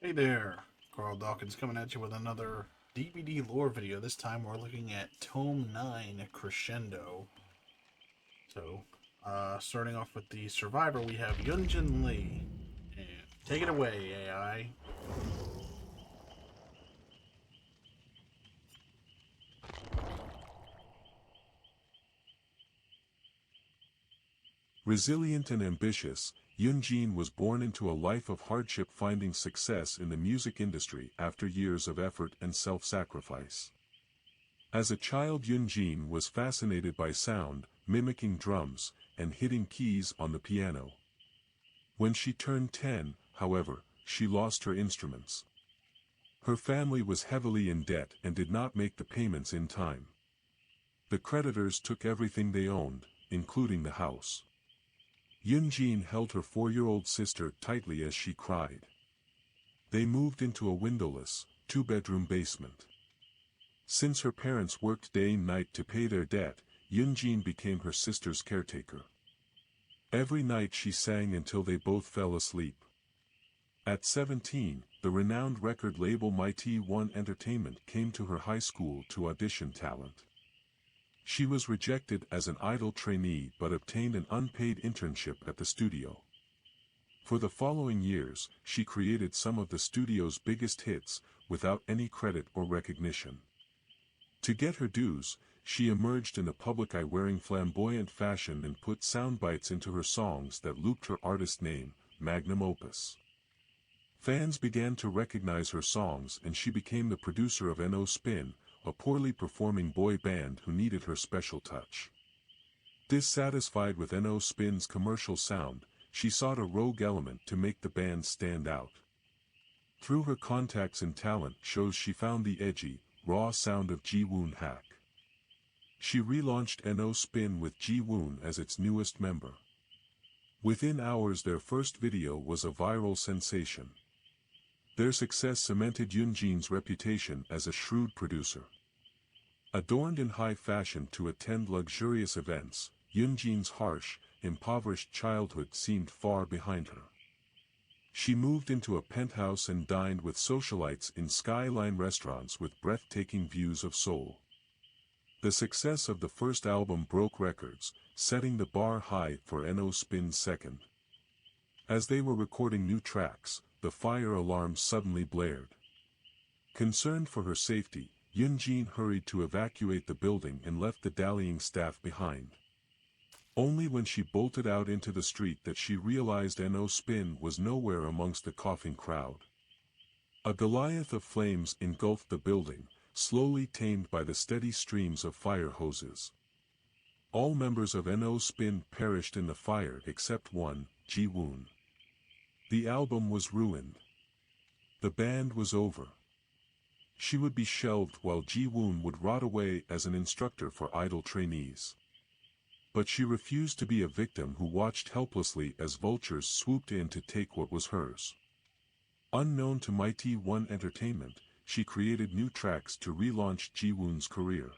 Hey there, Carl Dawkins coming at you with another DVD lore video. This time we're looking at Tome 9 Crescendo. So, starting off with the survivor, we have Yunjin Lee. And take it away, AI. Resilient and ambitious, Yunjin was born into a life of hardship, finding success in the music industry after years of effort and self-sacrifice. As a child, Yunjin was fascinated by sound, mimicking drums, and hitting keys on the piano. When she turned 10, however, she lost her instruments. Her family was heavily in debt and did not make the payments in time. The creditors took everything they owned, including the house. Yunjin held her 4-year-old sister tightly as she cried. They moved into a windowless, 2-bedroom basement. Since her parents worked day and night to pay their debt, Yunjin became her sister's caretaker. Every night she sang until they both fell asleep. At 17, the renowned record label Mighty One Entertainment came to her high school to audition talent. She was rejected as an idol trainee but obtained an unpaid internship at the studio. For the following years, she created some of the studio's biggest hits, without any credit or recognition. To get her dues, she emerged in the public eye wearing flamboyant fashion and put sound bites into her songs that looped her artist name, magnum opus. Fans began to recognize her songs and she became the producer of No Spin, a poorly performing boy band who needed her special touch. Dissatisfied with No Spin's commercial sound, she sought a rogue element to make the band stand out. Through her contacts and talent shows she found the edgy, raw sound of Ji-woon Hack. She relaunched No Spin with Ji-woon as its newest member. Within hours their first video was a viral sensation. Their success cemented Yunjin's reputation as a shrewd producer. Adorned in high fashion to attend luxurious events, Yunjin's harsh, impoverished childhood seemed far behind her. She moved into a penthouse and dined with socialites in skyline restaurants with breathtaking views of Seoul. The success of the first album broke records, setting the bar high for No Spin's second. As they were recording new tracks, the fire alarm suddenly blared. Concerned for her safety, Yunjin hurried to evacuate the building and left the dallying staff behind. Only when she bolted out into the street that she realized No Spin was nowhere amongst the coughing crowd. A Goliath of flames engulfed the building, slowly tamed by the steady streams of fire hoses. All members of No Spin perished in the fire except one, Ji-woon. The album was ruined. The band was over. She would be shelved while Ji-woon would rot away as an instructor for idol trainees. But she refused to be a victim who watched helplessly as vultures swooped in to take what was hers. Unknown to Mighty One Entertainment, she created new tracks to relaunch Ji-woon's career.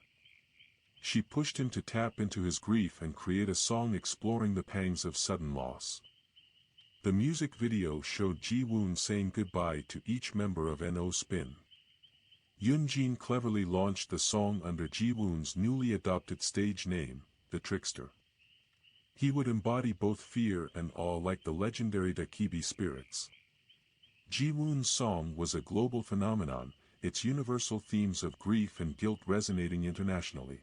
She pushed him to tap into his grief and create a song exploring the pangs of sudden loss. The music video showed Ji-woon saying goodbye to each member of No Spin. Yunjin cleverly launched the song under Ji-woon's newly adopted stage name, The Trickster. He would embody both fear and awe like the legendary Dakibi spirits. Ji-woon's song was a global phenomenon, its universal themes of grief and guilt resonating internationally.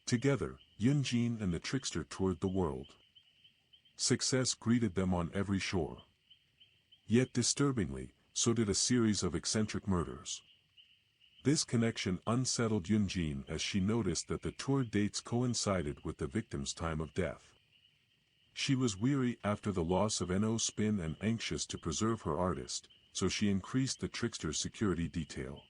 Together, Yunjin and the Trickster toured the world. Success greeted them on every shore. Yet disturbingly, so did a series of eccentric murders. This connection unsettled Yunjin as she noticed that the tour dates coincided with the victim's time of death. She was weary after the loss of No Spin and anxious to preserve her artist, so she increased the Trickster's security detail.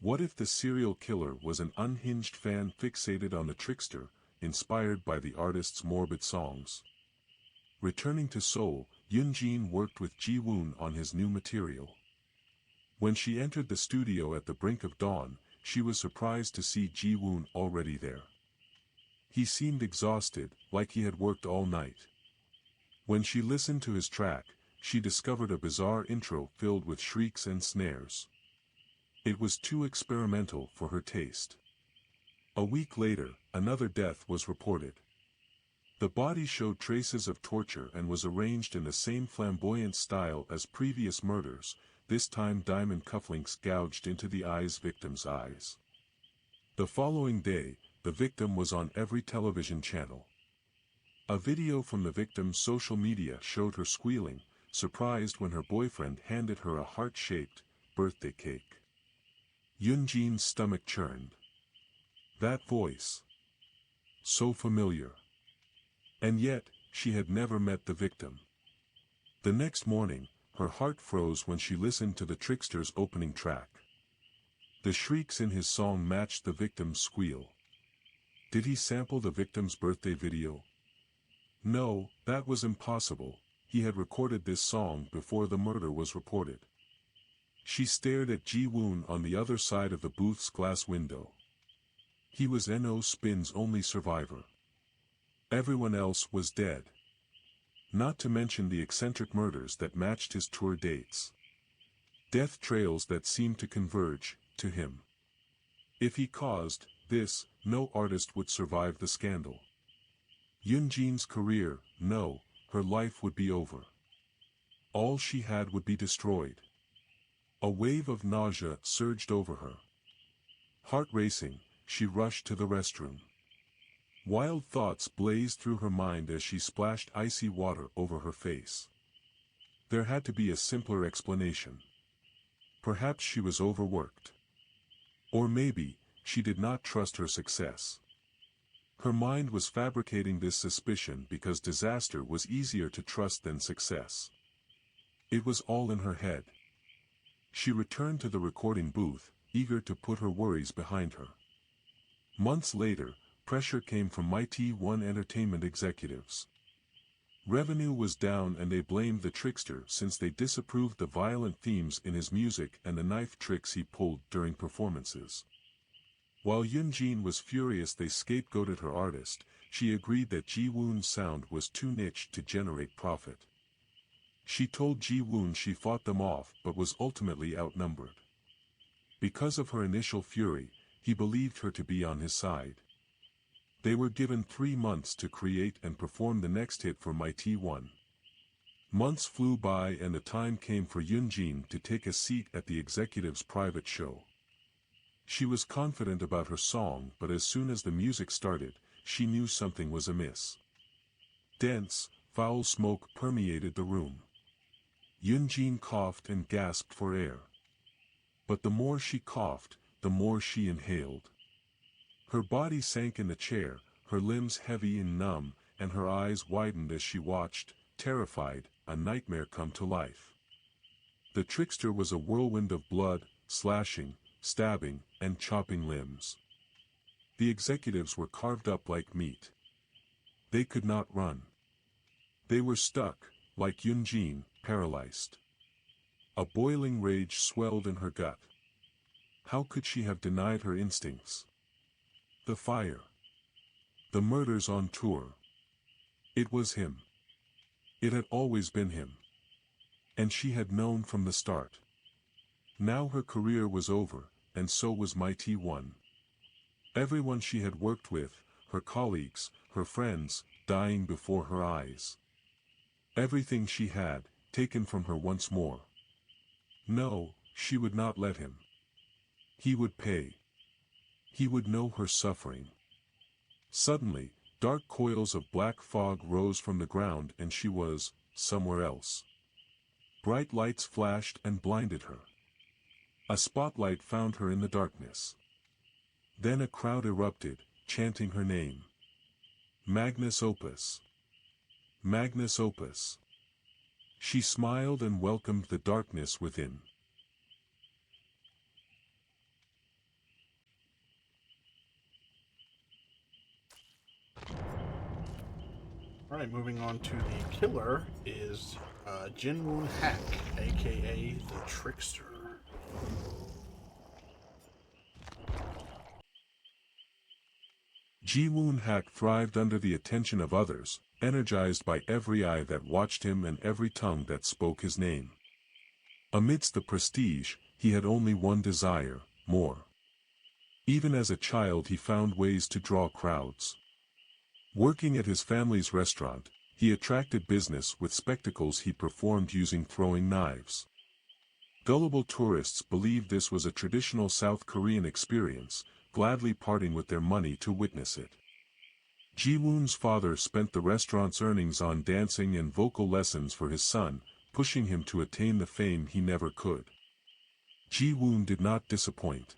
What if the serial killer was an unhinged fan fixated on the Trickster, inspired by the artist's morbid songs? Returning to Seoul, Yunjin worked with Ji-woon on his new material. When she entered the studio at the brink of dawn, she was surprised to see Ji-woon already there. He seemed exhausted, like he had worked all night. When she listened to his track, she discovered a bizarre intro filled with shrieks and snares. It was too experimental for her taste. A week later, another death was reported. The body showed traces of torture and was arranged in the same flamboyant style as previous murders, this time diamond cufflinks gouged into the victim's eyes. The following day, the victim was on every television channel. A video from the victim's social media showed her squealing, surprised when her boyfriend handed her a heart-shaped birthday cake. Yunjin's stomach churned. That voice. So familiar. And yet, she had never met the victim. The next morning, her heart froze when she listened to the trickster's opening track. The shrieks in his song matched the victim's squeal. Did he sample the victim's birthday video? No, that was impossible. He had recorded this song before the murder was reported. She stared at Ji-woon on the other side of the booth's glass window. He was No Spin's only survivor. Everyone else was dead. Not to mention the eccentric murders that matched his tour dates. Death trails that seemed to converge, to him. If he caused this, no artist would survive the scandal. Yunjin's career, no, her life would be over. All she had would be destroyed. A wave of nausea surged over her. Heart racing, she rushed to the restroom. Wild thoughts blazed through her mind as she splashed icy water over her face. There had to be a simpler explanation. Perhaps she was overworked. Or maybe, she did not trust her success. Her mind was fabricating this suspicion because disaster was easier to trust than success. It was all in her head. She returned to the recording booth, eager to put her worries behind her. Months later, pressure came from Mighty One Entertainment executives. Revenue was down and they blamed the trickster since they disapproved the violent themes in his music and the knife tricks he pulled during performances. While Yunjin was furious they scapegoated her artist, she agreed that Ji-woon's sound was too niche to generate profit. She told Ji-woon she fought them off but was ultimately outnumbered. Because of her initial fury, he believed her to be on his side. They were given 3 months to create and perform the next hit for Mighty One. Months flew by and the time came for Yunjin to take a seat at the executive's private show. She was confident about her song, but as soon as the music started, she knew something was amiss. Dense, foul smoke permeated the room. Yunjin coughed and gasped for air. But the more she coughed, the more she inhaled. Her body sank in the chair, her limbs heavy and numb, and her eyes widened as she watched, terrified, a nightmare come to life. The trickster was a whirlwind of blood, slashing, stabbing, and chopping limbs. The executives were carved up like meat. They could not run. They were stuck, like Yunjin, paralyzed. A boiling rage swelled in her gut. How could she have denied her instincts? The fire. The murders on tour. It was him. It had always been him. And she had known from the start. Now her career was over, and so was Mighty One. Everyone she had worked with, her colleagues, her friends, dying before her eyes. Everything she had, taken from her once more. No, she would not let him. He would pay. He would know her suffering. Suddenly, dark coils of black fog rose from the ground and she was somewhere else. Bright lights flashed and blinded her. A spotlight found her in the darkness. Then a crowd erupted, chanting her name. Magnus Opus. Magnus Opus. She smiled and welcomed the darkness within. Alright, moving on to the killer is Jinwoon Hack, aka the Trickster. Ji-woon Hak thrived under the attention of others, energized by every eye that watched him and every tongue that spoke his name. Amidst the prestige, he had only one desire: more. Even as a child he found ways to draw crowds. Working at his family's restaurant, he attracted business with spectacles he performed using throwing knives. Gullible tourists believed this was a traditional South Korean experience, gladly parting with their money to witness it. Ji-woon's father spent the restaurant's earnings on dancing and vocal lessons for his son, pushing him to attain the fame he never could. Ji-woon did not disappoint.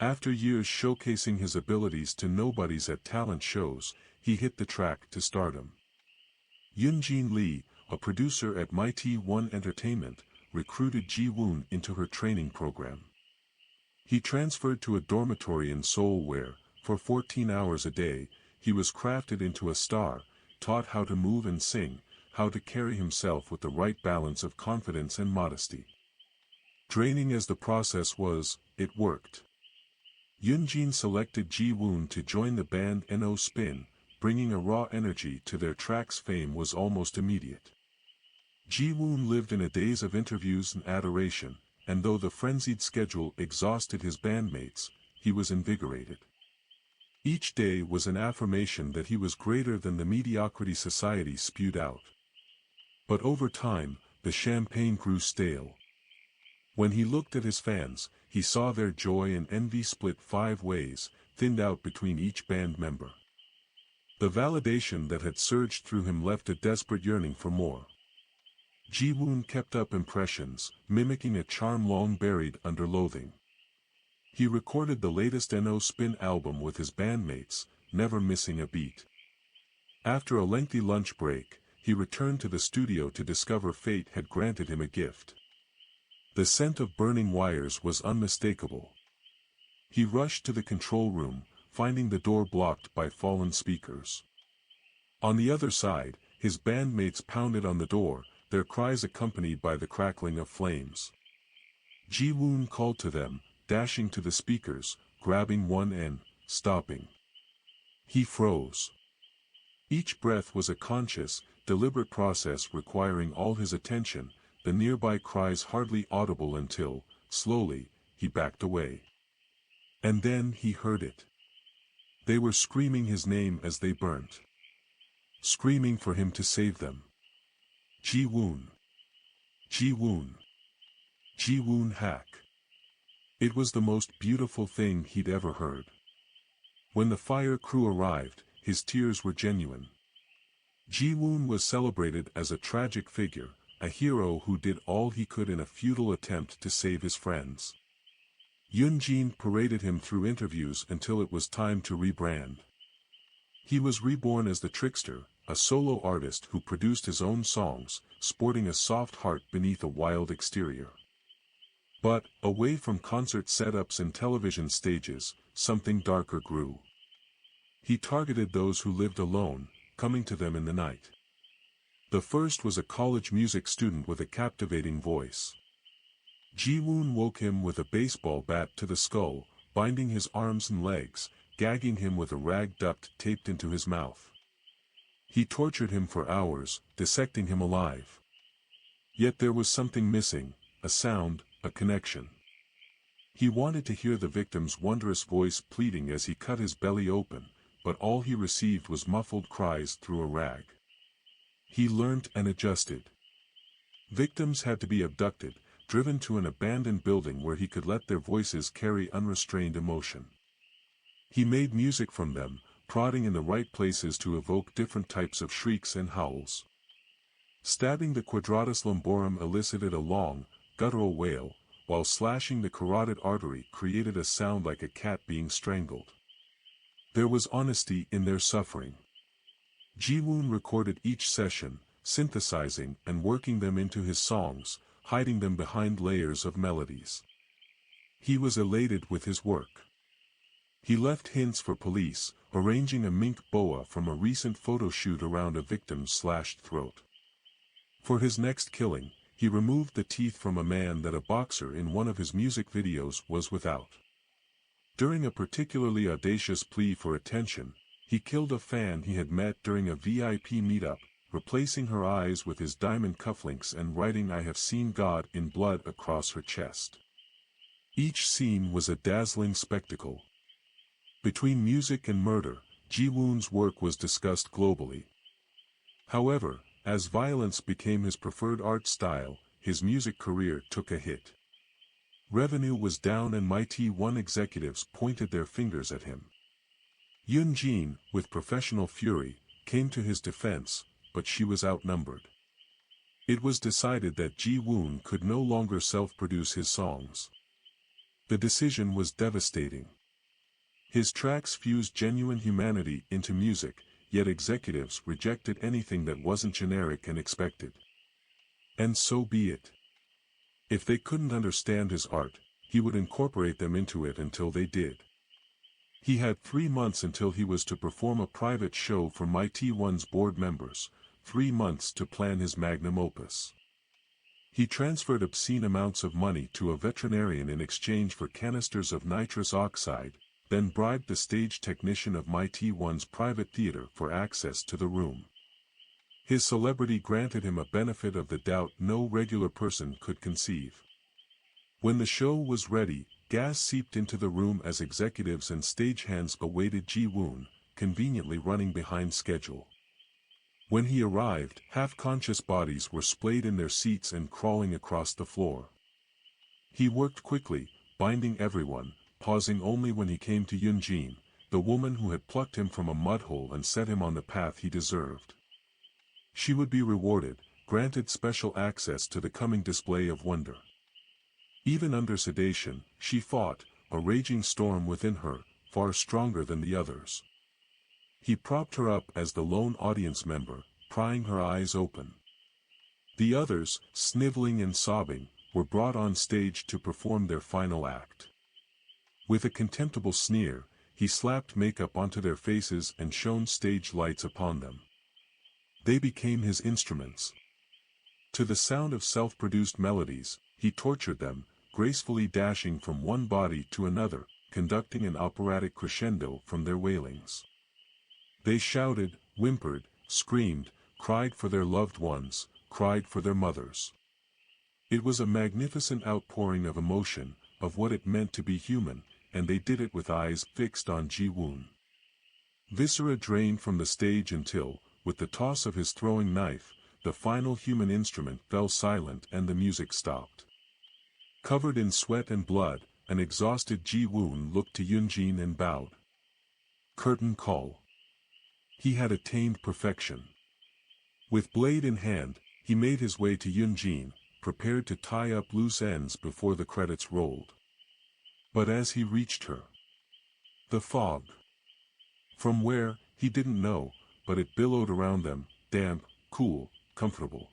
After years showcasing his abilities to nobodies at talent shows, he hit the track to stardom. Yoonjin Lee, a producer at Mighty One Entertainment, recruited Ji-woon into her training program. He transferred to a dormitory in Seoul where, for 14 hours a day, he was crafted into a star, taught how to move and sing, how to carry himself with the right balance of confidence and modesty. Draining as the process was, it worked. Yoonjin selected Ji-woon to join the band No Spin, bringing a raw energy to their tracks. Fame was almost immediate. Ji-woon lived in a daze of interviews and adoration, and though the frenzied schedule exhausted his bandmates, he was invigorated. Each day was an affirmation that he was greater than the mediocrity society spewed out. But over time, the champagne grew stale. When he looked at his fans, he saw their joy and envy split 5 ways, thinned out between each band member. The validation that had surged through him left a desperate yearning for more. Ji-woon kept up impressions, mimicking a charm long buried under loathing. He recorded the latest No Spin album with his bandmates, never missing a beat. After a lengthy lunch break, he returned to the studio to discover fate had granted him a gift. The scent of burning wires was unmistakable. He rushed to the control room, finding the door blocked by fallen speakers. On the other side, his bandmates pounded on the door, their cries accompanied by the crackling of flames. Ji-woon called to them, dashing to the speakers, grabbing one and stopping. He froze. Each breath was a conscious, deliberate process requiring all his attention, the nearby cries hardly audible until, slowly, he backed away. And then he heard it. They were screaming his name as they burnt. Screaming for him to save them. Ji-woon. Ji-woon. Ji-woon Hak. It was the most beautiful thing he'd ever heard. When the fire crew arrived, his tears were genuine. Ji-woon was celebrated as a tragic figure, a hero who did all he could in a futile attempt to save his friends. Yoonjin paraded him through interviews until it was time to rebrand. He was reborn as the trickster, a solo artist who produced his own songs, sporting a soft heart beneath a wild exterior. But, away from concert setups and television stages, something darker grew. He targeted those who lived alone, coming to them in the night. The first was a college music student with a captivating voice. Ji-woon woke him with a baseball bat to the skull, binding his arms and legs, gagging him with a rag duct taped into his mouth. He tortured him for hours, dissecting him alive. Yet there was something missing, a sound, a connection. He wanted to hear the victim's wondrous voice pleading as he cut his belly open, but all he received was muffled cries through a rag. He learned and adjusted. Victims had to be abducted, driven to an abandoned building where he could let their voices carry unrestrained emotion. He made music from them, prodding in the right places to evoke different types of shrieks and howls. Stabbing the quadratus lumborum elicited a long, guttural wail, while slashing the carotid artery created a sound like a cat being strangled. There was honesty in their suffering. Ji-woon recorded each session, synthesizing and working them into his songs, hiding them behind layers of melodies. He was elated with his work. He left hints for police, arranging a mink boa from a recent photo shoot around a victim's slashed throat. For his next killing, he removed the teeth from a man that a boxer in one of his music videos was without. During a particularly audacious plea for attention, he killed a fan he had met during a VIP meetup, replacing her eyes with his diamond cufflinks and writing "I have seen God" in blood across her chest. Each scene was a dazzling spectacle. Between music and murder, Ji-woon's work was discussed globally. However, as violence became his preferred art style, his music career took a hit. Revenue was down and Mighty One executives pointed their fingers at him. Yoon-jin, with professional fury, came to his defense, but she was outnumbered. It was decided that Ji-woon could no longer self-produce his songs. The decision was devastating. His tracks fused genuine humanity into music, yet executives rejected anything that wasn't generic and expected. And so be it. If they couldn't understand his art, he would incorporate them into it until they did. He had 3 months until he was to perform a private show for Mighty One's board members, 3 months to plan his magnum opus. He transferred obscene amounts of money to a veterinarian in exchange for canisters of nitrous oxide, then bribed the stage technician of Mighty One's private theater for access to the room. His celebrity granted him a benefit of the doubt no regular person could conceive. When the show was ready, gas seeped into the room as executives and stagehands awaited Ji-woon, conveniently running behind schedule. When he arrived, half-conscious bodies were splayed in their seats and crawling across the floor. He worked quickly, binding everyone, pausing only when he came to Yoon-jin, the woman who had plucked him from a mudhole and set him on the path he deserved. She would be rewarded, granted special access to the coming display of wonder. Even under sedation, she fought, a raging storm within her, far stronger than the others. He propped her up as the lone audience member, prying her eyes open. The others, sniveling and sobbing, were brought on stage to perform their final act. With a contemptible sneer, he slapped makeup onto their faces and shone stage lights upon them. They became his instruments. To the sound of self-produced melodies, he tortured them, gracefully dashing from one body to another, conducting an operatic crescendo from their wailings. They shouted, whimpered, screamed, cried for their loved ones, cried for their mothers. It was a magnificent outpouring of emotion, of what it meant to be human, and they did it with eyes fixed on Ji-woon. Viscera drained from the stage until, with the toss of his throwing knife, the final human instrument fell silent and the music stopped. Covered in sweat and blood, an exhausted Ji-woon looked to Yoon-jin and bowed. Curtain call. He had attained perfection. With blade in hand, he made his way to Yoon-jin, prepared to tie up loose ends before the credits rolled. But as he reached her, the fog. From where, he didn't know, but it billowed around them, damp, cool, comfortable.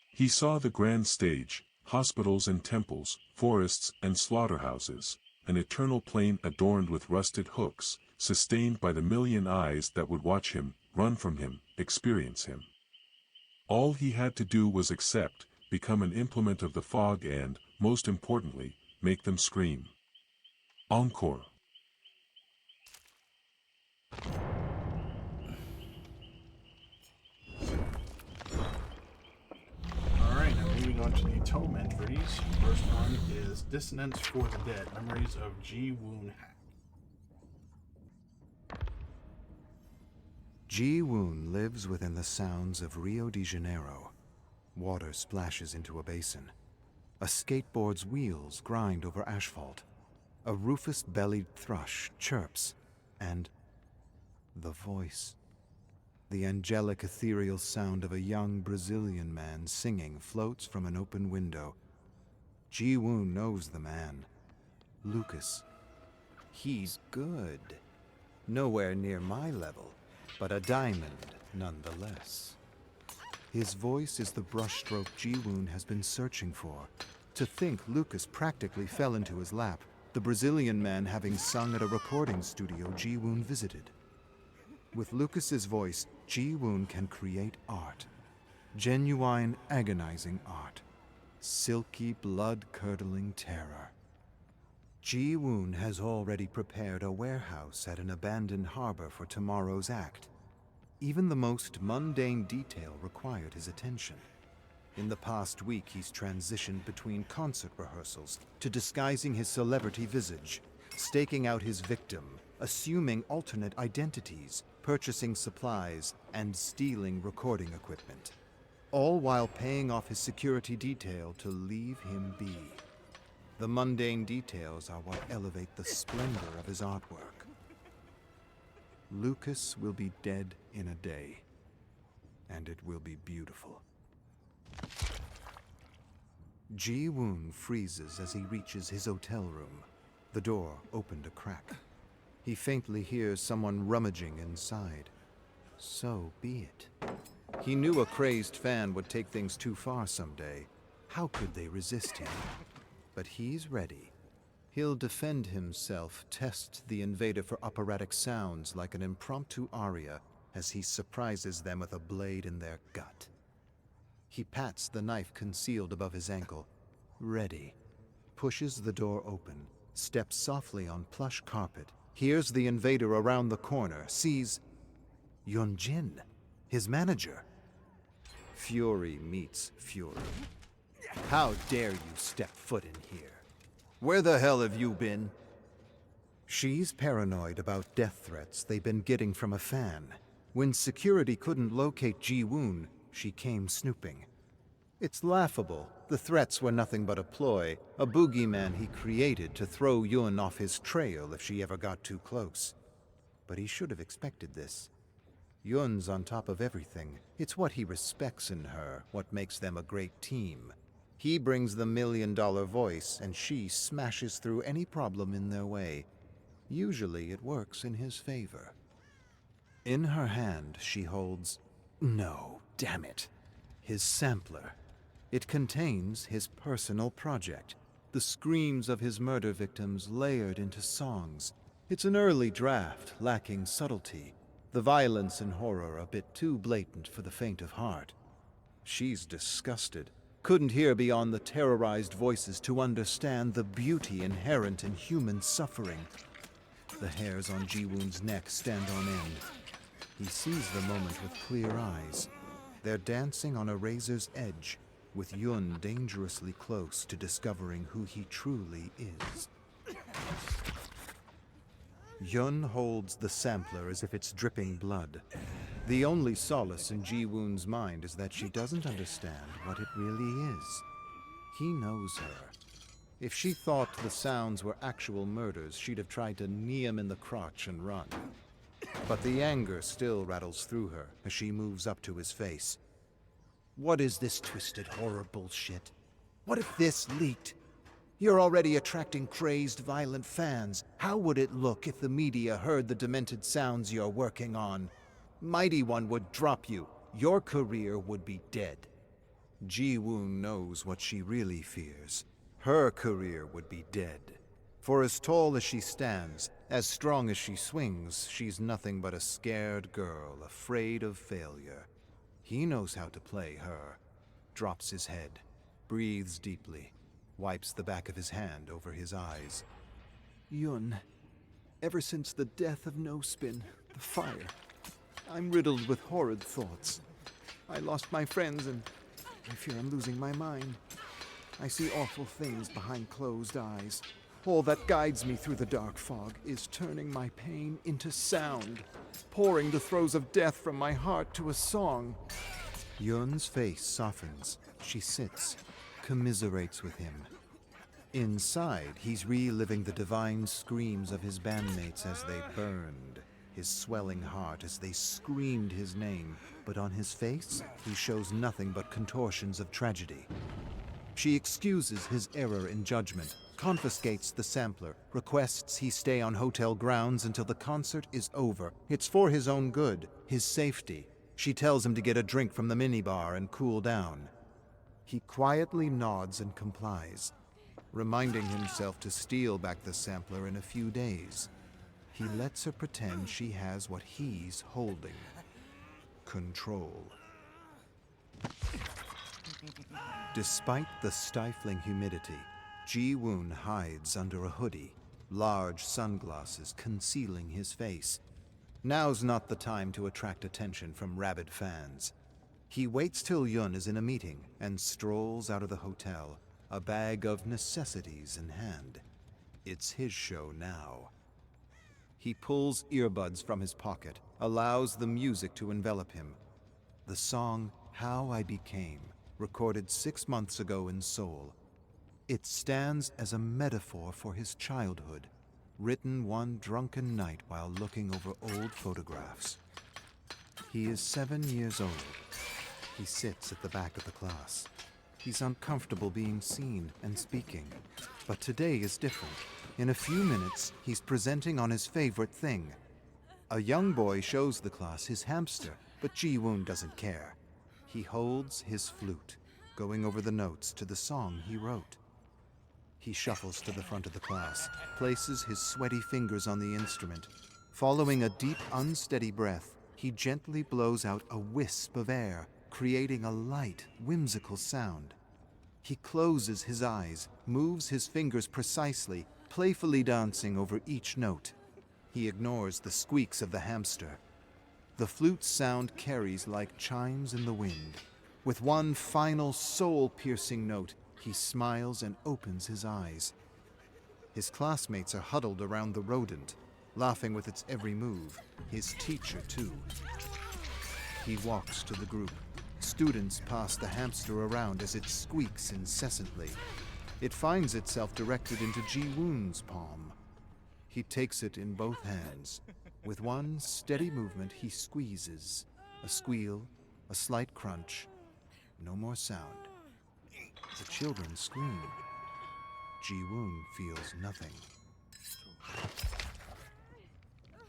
He saw the grand stage, hospitals and temples, forests and slaughterhouses, an eternal plain adorned with rusted hooks, sustained by the million eyes that would watch him, run from him, experience him. All he had to do was accept, become an implement of the fog and, most importantly, make them scream. Encore. Alright, now moving on to the Tome entries. First one is Dissonance for the Dead, Memories of Ji-woon Hack. Ji-woon lives within the sounds of Rio de Janeiro. Water splashes into a basin. A skateboard's wheels grind over asphalt. A rufous-bellied thrush chirps, and the voice. The angelic ethereal sound of a young Brazilian man singing floats from an open window. Ji-woon knows the man. Lucas. He's good. Nowhere near my level, but a diamond nonetheless. His voice is the brushstroke Ji-woon has been searching for. To think Lucas practically fell into his lap, the Brazilian man having sung at a recording studio Ji-woon visited. With Lucas's voice, Ji-woon can create art. Genuine, agonizing art. Silky, blood-curdling terror. Ji-woon has already prepared a warehouse at an abandoned harbor for tomorrow's act. Even the most mundane detail required his attention. In the past week, he's transitioned between concert rehearsals to disguising his celebrity visage, staking out his victim, assuming alternate identities, purchasing supplies, and stealing recording equipment. All while paying off his security detail to leave him be. The mundane details are what elevate the splendor of his artwork. Lucas will be dead in a day, and it will be beautiful. Ji-woon freezes as he reaches his hotel room. The door opened a crack. He faintly hears someone rummaging inside. So be it. He knew a crazed fan would take things too far someday. How could they resist him? But he's ready. He'll defend himself, test the invader for operatic sounds like an impromptu aria as he surprises them with a blade in their gut. He pats the knife concealed above his ankle. Ready. Pushes the door open, steps softly on plush carpet, hears the invader around the corner, sees Yunjin, his manager. Fury meets fury. How dare you step foot in here? Where the hell have you been? She's paranoid about death threats they've been getting from a fan. When security couldn't locate Ji-woon, she came snooping. It's laughable. The threats were nothing but a ploy, a boogeyman he created to throw Yun off his trail if she ever got too close. But he should have expected this. Yun's on top of everything. It's what he respects in her, what makes them a great team. He brings the million-dollar voice, and she smashes through any problem in their way. Usually it works in his favor. In her hand, she holds... No, damn it. His sampler. It contains his personal project, the screams of his murder victims layered into songs. It's an early draft, lacking subtlety. The violence and horror a bit too blatant for the faint of heart. She's disgusted. Couldn't hear beyond the terrorized voices to understand the beauty inherent in human suffering. The hairs on Ji-woon's neck stand on end. He sees the moment with clear eyes. They're dancing on a razor's edge, with Yun dangerously close to discovering who he truly is. Yun holds the sampler as if it's dripping blood. The only solace in Ji-woon's mind is that she doesn't understand what it really is. He knows her. If she thought the sounds were actual murders, she'd have tried to knee him in the crotch and run. But the anger still rattles through her as she moves up to his face. What is this twisted horror bullshit? What if this leaked? You're already attracting crazed, violent fans. How would it look if the media heard the demented sounds you're working on? Mighty One would drop you. Your career would be dead. Ji-woon knows what she really fears. Her career would be dead. For as tall as she stands, as strong as she swings, she's nothing but a scared girl, afraid of failure. He knows how to play her. Drops his head, breathes deeply, wipes the back of his hand over his eyes. Yun, ever since the death of No Spin, the fire, I'm riddled with horrid thoughts. I lost my friends and I fear I'm losing my mind. I see awful things behind closed eyes. All that guides me through the dark fog is turning my pain into sound, pouring the throes of death from my heart to a song. Yun's face softens. She sits, commiserates with him. Inside, he's reliving the divine screams of his bandmates as they burned, his swelling heart as they screamed his name, but on his face, he shows nothing but contortions of tragedy. She excuses his error in judgment, confiscates the sampler, requests he stay on hotel grounds until the concert is over. It's for his own good, his safety. She tells him to get a drink from the minibar and cool down. He quietly nods and complies, reminding himself to steal back the sampler in a few days. He lets her pretend she has what he's holding. Control. Despite the stifling humidity, Ji-woon hides under a hoodie, large sunglasses concealing his face. Now's not the time to attract attention from rabid fans. He waits till Yun is in a meeting and strolls out of the hotel, a bag of necessities in hand. It's his show now. He pulls earbuds from his pocket, allows the music to envelop him. The song How I Became, recorded 6 months ago in Seoul. It stands as a metaphor for his childhood, written one drunken night while looking over old photographs. He is 7 years old. He sits at the back of the class. He's uncomfortable being seen and speaking. But today is different. In a few minutes, he's presenting on his favorite thing. A young boy shows the class his hamster, but Ji-woon doesn't care. He holds his flute, going over the notes to the song he wrote. He shuffles to the front of the class, places his sweaty fingers on the instrument. Following a deep, unsteady breath, he gently blows out a wisp of air, creating a light, whimsical sound. He closes his eyes, moves his fingers precisely, playfully dancing over each note. He ignores the squeaks of the hamster. The flute's sound carries like chimes in the wind. With one final soul-piercing note, he smiles and opens his eyes. His classmates are huddled around the rodent, laughing with its every move. His teacher, too. He walks to the group. Students pass the hamster around as it squeaks incessantly. It finds itself directed into Ji-woon's palm. He takes it in both hands. With one steady movement, he squeezes. A squeal, a slight crunch. No more sound. The children scream. Ji-woon feels nothing.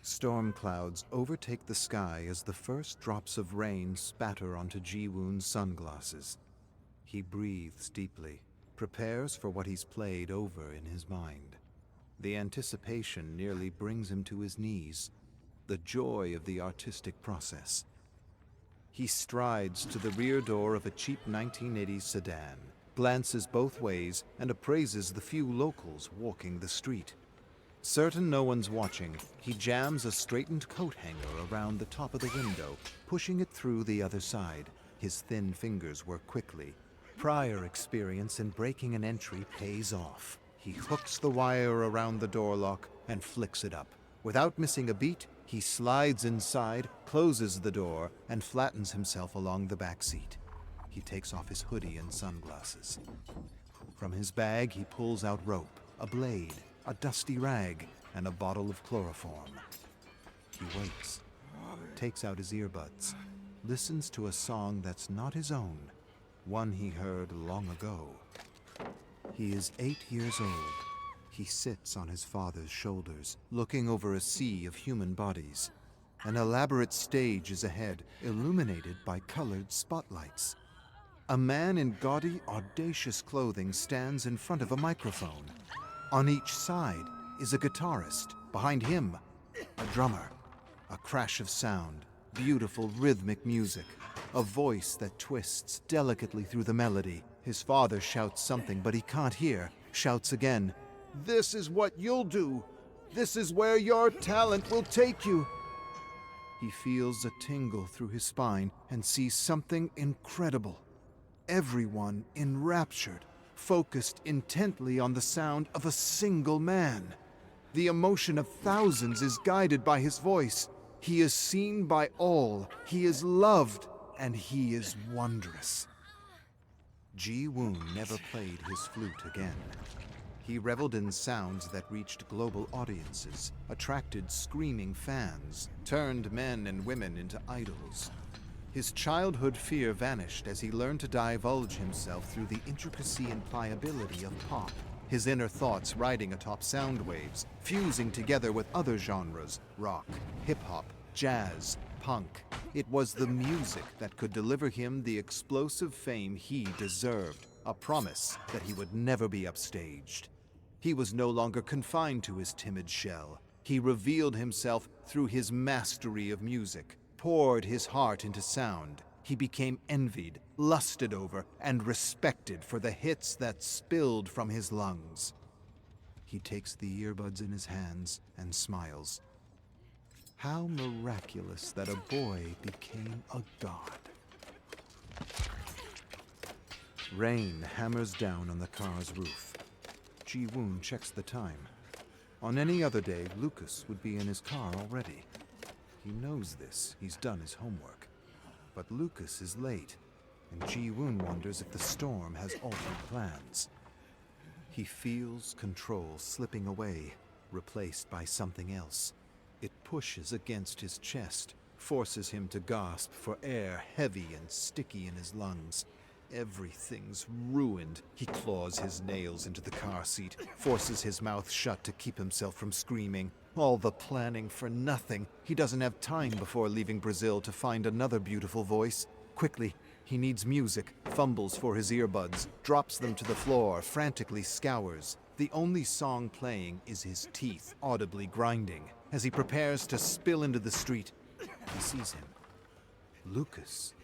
Storm clouds overtake the sky as the first drops of rain spatter onto Ji-woon's sunglasses. He breathes deeply, prepares for what he's played over in his mind. The anticipation nearly brings him to his knees, the joy of the artistic process. He strides to the rear door of a cheap 1980s sedan, glances both ways, and appraises the few locals walking the street. Certain no one's watching, he jams a straightened coat hanger around the top of the window, pushing it through the other side. His thin fingers work quickly. Prior experience in breaking an entry pays off. He hooks the wire around the door lock and flicks it up. Without missing a beat, he slides inside, closes the door, and flattens himself along the back seat. He takes off his hoodie and sunglasses. From his bag, he pulls out rope, a blade, a dusty rag, and a bottle of chloroform. He waits, takes out his earbuds, listens to a song that's not his own, one he heard long ago. He is 8 years old. He sits on his father's shoulders, looking over a sea of human bodies. An elaborate stage is ahead, illuminated by colored spotlights. A man in gaudy, audacious clothing stands in front of a microphone. On each side is a guitarist. Behind him, a drummer. A crash of sound, beautiful rhythmic music, a voice that twists delicately through the melody. His father shouts something, but he can't hear. Shouts again, "This is what you'll do. This is where your talent will take you." He feels a tingle through his spine and sees something incredible. Everyone enraptured, focused intently on the sound of a single man. The emotion of thousands is guided by his voice. He is seen by all, he is loved, and he is wondrous. Ji-woon never played his flute again. He reveled in sounds that reached global audiences, attracted screaming fans, turned men and women into idols. His childhood fear vanished as he learned to divulge himself through the intricacy and pliability of pop, his inner thoughts riding atop sound waves, fusing together with other genres, rock, hip-hop, jazz, punk. It was the music that could deliver him the explosive fame he deserved, a promise that he would never be upstaged. He was no longer confined to his timid shell. He revealed himself through his mastery of music, poured his heart into sound. he became envied, lusted over, and respected for the hits that spilled from his lungs. He takes the earbuds in his hands and smiles. How miraculous that a boy became a god. Rain hammers down on the car's roof. Ji-woon checks the time. On any other day, Lucas would be in his car already. He knows this. He's done his homework. But Lucas is late, and Ji-woon wonders if the storm has altered plans. He feels control slipping away, replaced by something else. It pushes against his chest, forces him to gasp for air heavy and sticky in his lungs. Everything's ruined. He claws his nails into the car seat, forces his mouth shut to keep himself from screaming. All the planning for nothing. He doesn't have time before leaving Brazil to find another beautiful voice. Quickly, he needs music, fumbles for his earbuds, drops them to the floor, frantically scours. The only song playing is his teeth audibly grinding. As he prepares to spill into the street, he sees him. Lucas,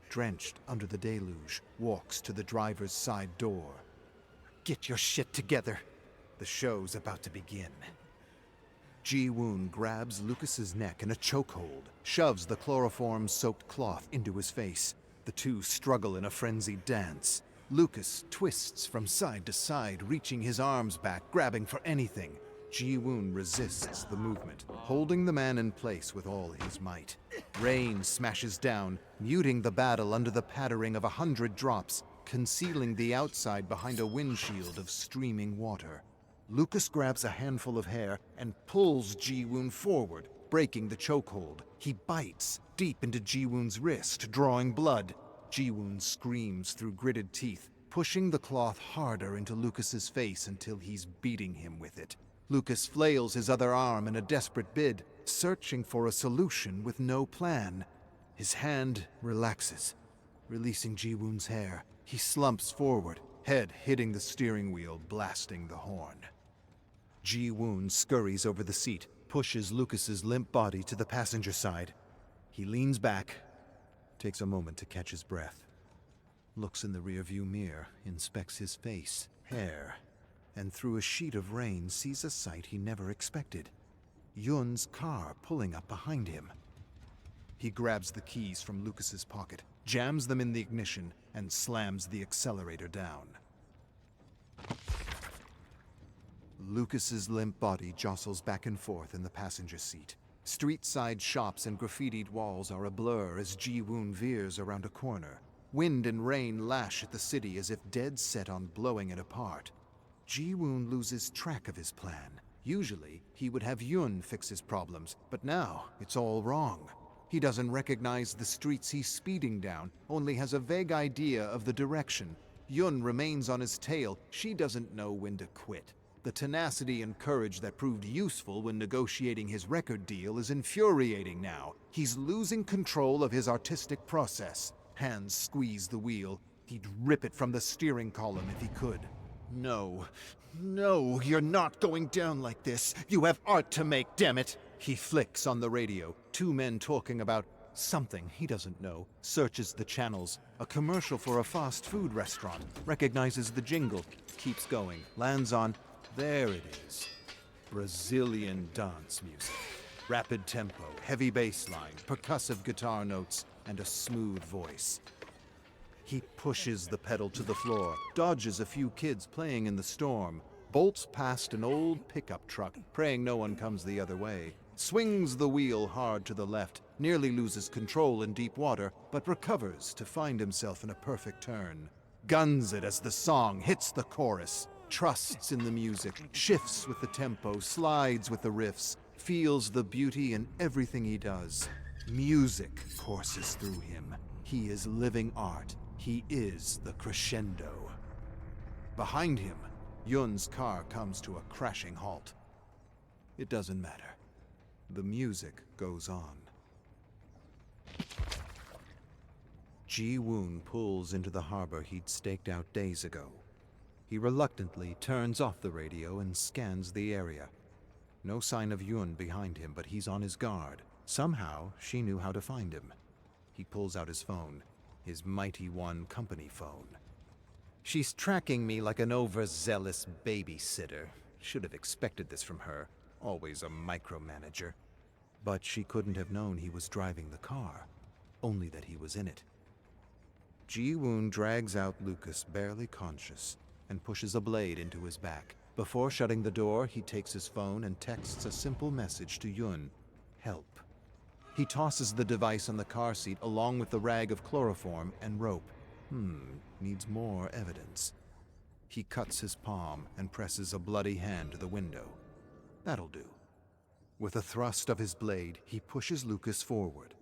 drenched under the deluge, walks to the driver's side door. Get your shit together. The show's about to begin. Ji-woon grabs Lucas's neck in a chokehold, shoves the chloroform-soaked cloth into his face. The two struggle in a frenzied dance. Lucas twists from side to side, reaching his arms back, grabbing for anything. Ji-woon resists the movement, holding the man in place with all his might. Rain smashes down, muting the battle under the pattering of 100 drops, concealing the outside behind a windshield of streaming water. Lucas grabs a handful of hair and pulls Ji-woon forward, breaking the chokehold. He bites deep into Ji-woon's wrist, drawing blood. Ji-woon screams through gritted teeth, pushing the cloth harder into Lucas's face until he's beating him with it. Lucas flails his other arm in a desperate bid, searching for a solution with no plan. His hand relaxes, releasing Ji-woon's hair. He slumps forward, head hitting the steering wheel, blasting the horn. Ji-woon scurries over the seat, pushes Lucas's limp body to the passenger side. He leans back, takes a moment to catch his breath, looks in the rearview mirror, inspects his face, hair, and through a sheet of rain sees a sight he never expected. Yun's car pulling up behind him. He grabs the keys from Lucas's pocket, jams them in the ignition, and slams the accelerator down. Lucas's limp body jostles back and forth in the passenger seat. Street-side shops and graffitied walls are a blur as Ji-woon veers around a corner. Wind and rain lash at the city as if dead set on blowing it apart. Ji-woon loses track of his plan. Usually, he would have Yun fix his problems, but now it's all wrong. He doesn't recognize the streets he's speeding down, only has a vague idea of the direction. Yun remains on his tail. She doesn't know when to quit. The tenacity and courage that proved useful when negotiating his record deal is infuriating now. He's losing control of his artistic process. Hands squeeze the wheel. He'd rip it from the steering column if he could. No, you're not going down like this. You have art to make, damn it. He flicks on the radio. Two men talking about something he doesn't know. Searches the channels. A commercial for a fast food restaurant. Recognizes the jingle. Keeps going. Lands on... There it is. Brazilian dance music. Rapid tempo, heavy bass line, percussive guitar notes, and a smooth voice. He pushes the pedal to the floor, dodges a few kids playing in the storm, bolts past an old pickup truck, praying no one comes the other way, swings the wheel hard to the left, nearly loses control in deep water, but recovers to find himself in a perfect turn. Guns it as the song hits the chorus. Trusts in the music, shifts with the tempo, slides with the riffs, feels the beauty in everything he does. Music courses through him. He is living art. He is the crescendo. Behind him, Yun's car comes to a crashing halt. It doesn't matter. The music goes on. Ji-woon pulls into the harbor he'd staked out days ago. He reluctantly turns off the radio and scans the area. No sign of Yun behind him, but he's on his guard. Somehow, she knew how to find him. He pulls out his phone. his Mighty One company phone. She's tracking me like an overzealous babysitter. Should have expected this from her, always a micromanager. But she couldn't have known he was driving the car, only that he was in it. Ji-woon drags out Lucas, barely conscious, and pushes a blade into his back. Before shutting the door, he takes his phone and texts a simple message to Yun: help. He tosses the device on the car seat along with the rag of chloroform and rope. Needs more evidence. He cuts his palm and presses a bloody hand to the window. That'll do. With a thrust of his blade, he pushes Lucas forward.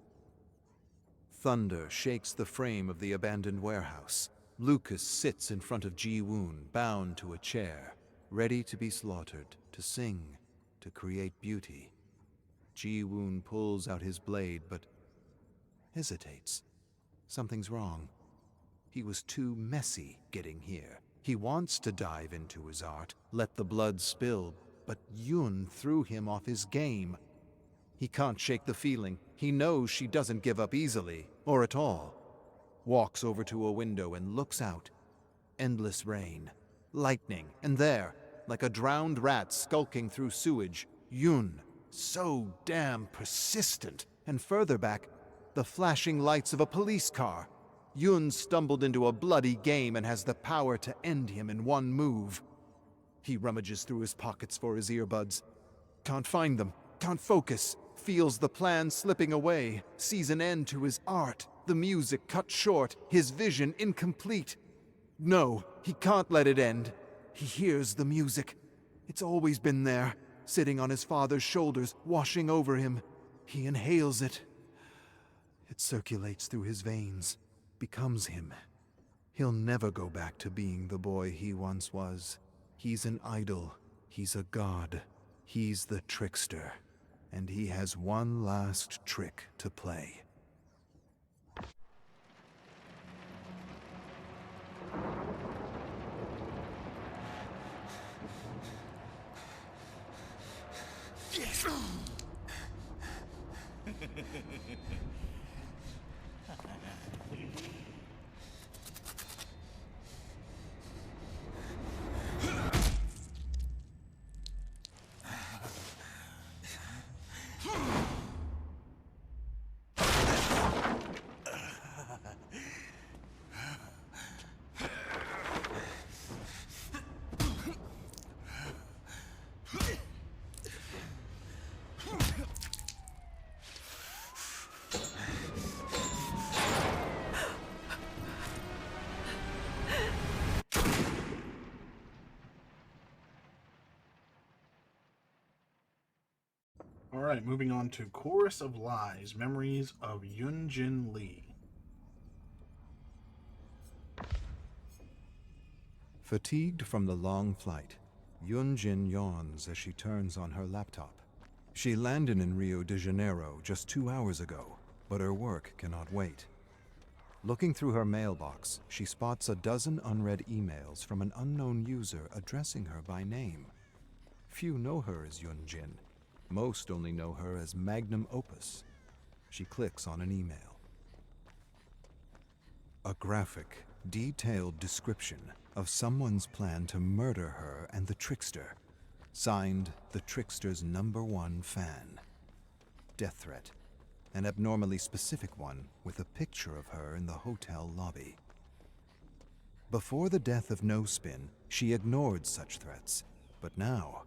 Thunder shakes the frame of the abandoned warehouse. Lucas sits in front of Ji-woon, bound to a chair, ready to be slaughtered, to sing, to create beauty. Ji-woon pulls out his blade, but hesitates. Something's wrong. He was too messy getting here. He wants to dive into his art, let the blood spill, but Yun threw him off his game. He can't shake the feeling. He knows she doesn't give up easily, or at all. Walks over to a window and looks out. Endless rain, lightning, and there, like a drowned rat skulking through sewage, Yun, so damn persistent. And further back, the flashing lights of a police car. Yun stumbled into a bloody game and has the power to end him in one move. He rummages through his pockets for his earbuds. Can't find them, can't focus, feels the plan slipping away, sees an end to his art, the music cut short, his vision incomplete. No, he can't let it end. He hears the music. It's always been there, sitting on his father's shoulders, washing over him. He inhales it. It circulates through his veins, becomes him. He'll never go back to being the boy he once was. He's an idol. He's a god. He's the trickster. And he has one last trick to play. Alright, moving on to Chorus of Lies, Memories of Yunjin Lee. Fatigued from the long flight, Yunjin yawns as she turns on her laptop. She landed in Rio de Janeiro just 2 hours ago, but her work cannot wait. Looking through her mailbox, she spots a dozen unread emails from an unknown user addressing her by name. Few know her as Yunjin. Most only know her as Magnum Opus. She clicks on an email. A graphic, detailed description of someone's plan to murder her and the trickster. Signed, the trickster's #1 fan. Death threat. An abnormally specific one with a picture of her in the hotel lobby. Before the death of No Spin, she ignored such threats, but now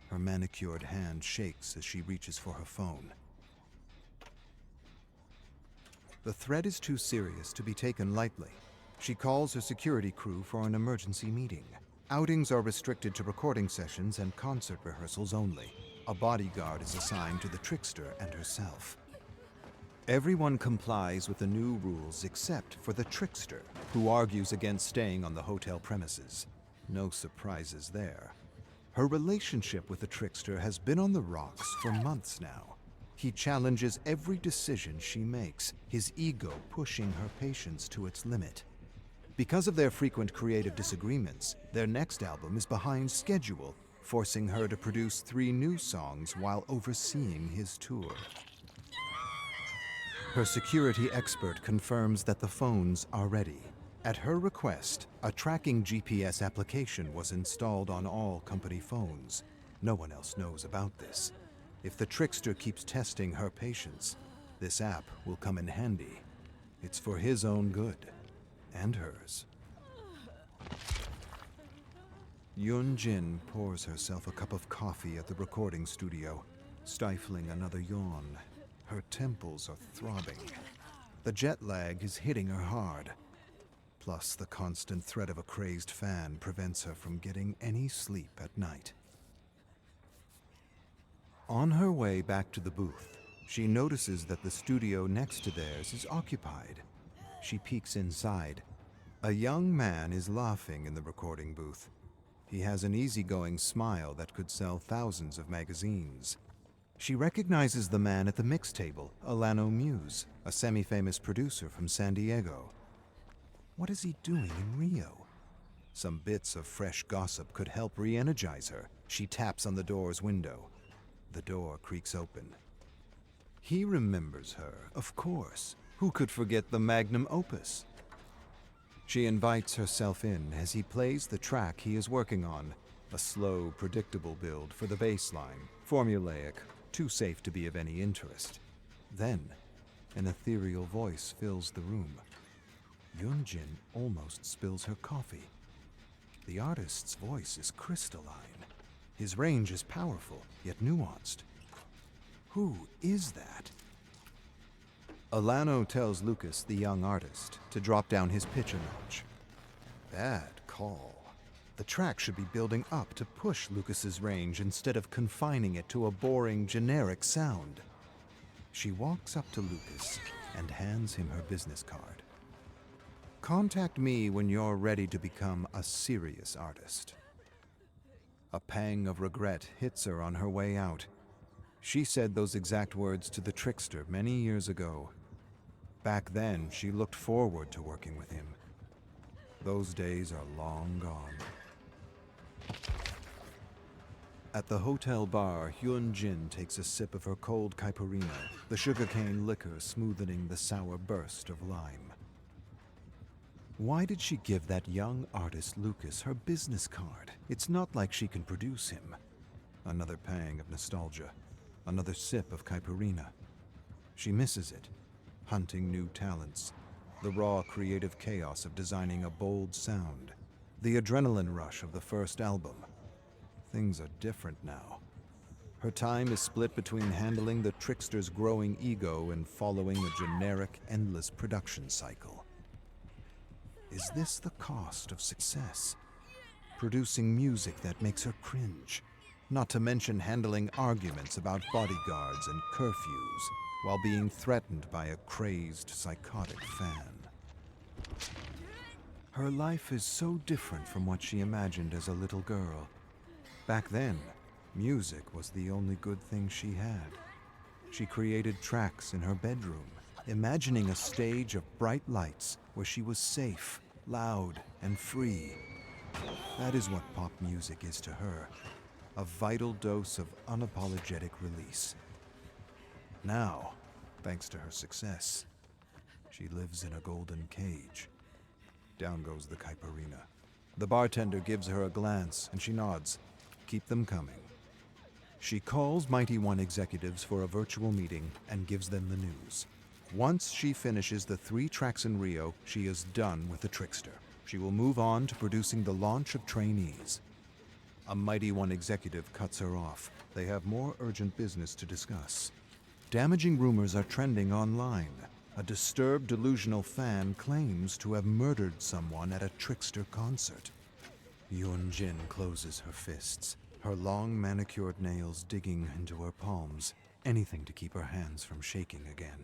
her manicured hand shakes as she reaches for her phone. The threat is too serious to be taken lightly. She calls her security crew for an emergency meeting. Outings are restricted to recording sessions and concert rehearsals only. A bodyguard is assigned to the trickster and herself. Everyone complies with the new rules except for the trickster, who argues against staying on the hotel premises. No surprises there. Her relationship with the trickster has been on the rocks for months now. He challenges every decision she makes, his ego pushing her patience to its limit. Because of their frequent creative disagreements, their next album is behind schedule, forcing her to produce 3 new songs while overseeing his tour. Her security expert confirms that the phones are ready. At her request, a tracking GPS application was installed on all company phones. No one else knows about this. If the trickster keeps testing her patience, this app will come in handy. It's for his own good, and hers. Yun Jin pours herself a cup of coffee at the recording studio, stifling another yawn. Her temples are throbbing. The jet lag is hitting her hard. Plus, the constant threat of a crazed fan prevents her from getting any sleep at night. On her way back to the booth, she notices that the studio next to theirs is occupied. She peeks inside. A young man is laughing in the recording booth. He has an easygoing smile that could sell thousands of magazines. She recognizes the man at the mix table, Alano Muse, a semi-famous producer from San Diego. What is he doing in Rio? Some bits of fresh gossip could help re-energize her. She taps on the door's window. The door creaks open. He remembers her, of course. Who could forget the magnum opus? She invites herself in as he plays the track he is working on. A slow, predictable build for the bass line. Formulaic, too safe to be of any interest. Then, an ethereal voice fills the room. Yun Jin almost spills her coffee. The artist's voice is crystalline. His range is powerful, yet nuanced. Who is that? Alano tells Lucas, the young artist, to drop down his pitch a notch. Bad call. The track should be building up to push Lucas's range instead of confining it to a boring, generic sound. She walks up to Lucas and hands him her business card. Contact me when you're ready to become a serious artist. A pang of regret hits her on her way out. She said those exact words to the trickster many years ago. Back then, she looked forward to working with him. Those days are long gone. At the hotel bar, Hyun Jin takes a sip of her cold caipirinha, the sugarcane liquor smoothing the sour burst of lime. Why did she give that young artist Lucas her business card? It's not like she can produce him. Another pang of nostalgia. Another sip of caipirinha. She misses it, hunting new talents. The raw creative chaos of designing a bold sound. The adrenaline rush of the first album. Things are different now. Her time is split between handling the trickster's growing ego and following a generic, endless production cycle. Is this the cost of success? Producing music that makes her cringe. Not to mention handling arguments about bodyguards and curfews while being threatened by a crazed, psychotic fan. Her life is so different from what she imagined as a little girl. Back then, music was the only good thing she had. She created tracks in her bedroom, imagining a stage of bright lights where she was safe, loud, and free. That is what pop music is to her, a vital dose of unapologetic release. Now, thanks to her success, she lives in a golden cage. Down goes the caipirinha. The bartender gives her a glance, and she nods. Keep them coming. She calls Mighty One executives for a virtual meeting and gives them the news. Once she finishes the 3 tracks in Rio, she is done with the trickster. She will move on to producing the launch of Trainees. A Mighty One executive cuts her off. They have more urgent business to discuss. Damaging rumors are trending online. A disturbed, delusional fan claims to have murdered someone at a trickster concert. Yun Jin closes her fists, her long manicured nails digging into her palms, anything to keep her hands from shaking again.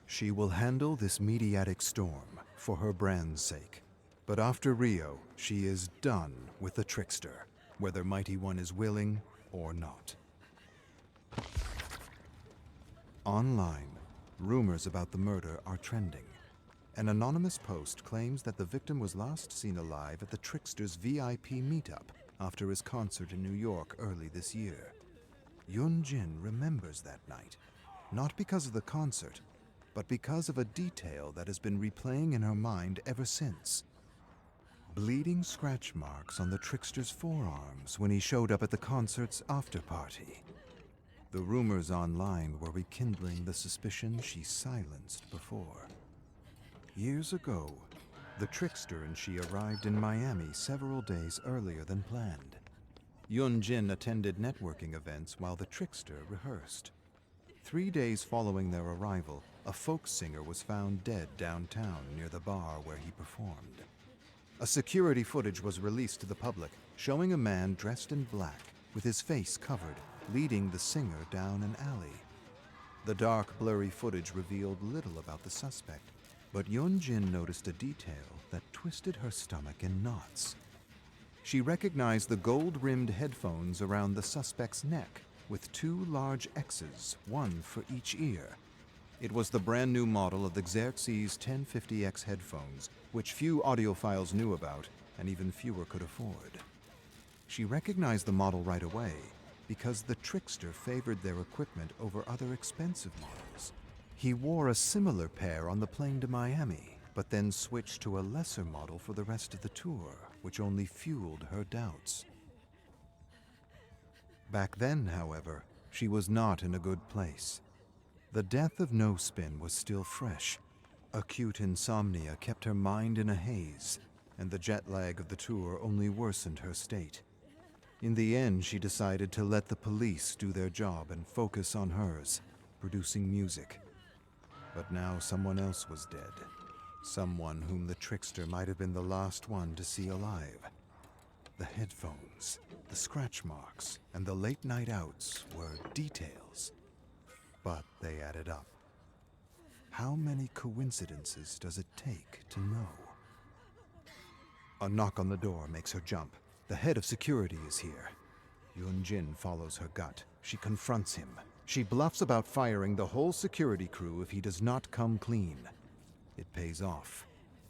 She will handle this mediatic storm for her brand's sake. But after Rio, she is done with the trickster, whether Mighty One is willing or not. Online, rumors about the murder are trending. An anonymous post claims that the victim was last seen alive at the trickster's VIP meetup after his concert in New York early this year. Yun Jin remembers that night, not because of the concert, but because of a detail that has been replaying in her mind ever since. Bleeding scratch marks on the trickster's forearms when he showed up at the concert's after-party. The rumors online were rekindling the suspicion she silenced before. Years ago, the trickster and she arrived in Miami several days earlier than planned. Yun-jin attended networking events while the trickster rehearsed. 3 days following their arrival, a folk singer was found dead downtown near the bar where he performed. A security footage was released to the public, showing a man dressed in black, with his face covered, leading the singer down an alley. The dark, blurry footage revealed little about the suspect, but Yun-jin noticed a detail that twisted her stomach in knots. She recognized the gold-rimmed headphones around the suspect's neck, with 2 large X's, one for each ear. It was the brand new model of the Xerxes 1050X headphones, which few audiophiles knew about, and even fewer could afford. She recognized the model right away, because the trickster favored their equipment over other expensive models. He wore a similar pair on the plane to Miami, but then switched to a lesser model for the rest of the tour, which only fueled her doubts. Back then, however, she was not in a good place. The death of No Spin was still fresh. Acute insomnia kept her mind in a haze, and the jet lag of the tour only worsened her state. In the end, she decided to let the police do their job and focus on hers, producing music. But now someone else was dead. Someone whom the trickster might have been the last one to see alive. The headphones, the scratch marks, and the late night outs were details. But they added up. How many coincidences does it take to know? A knock on the door makes her jump. The head of security is here. Yun-jin follows her gut. She confronts him. She bluffs about firing the whole security crew if he does not come clean. It pays off.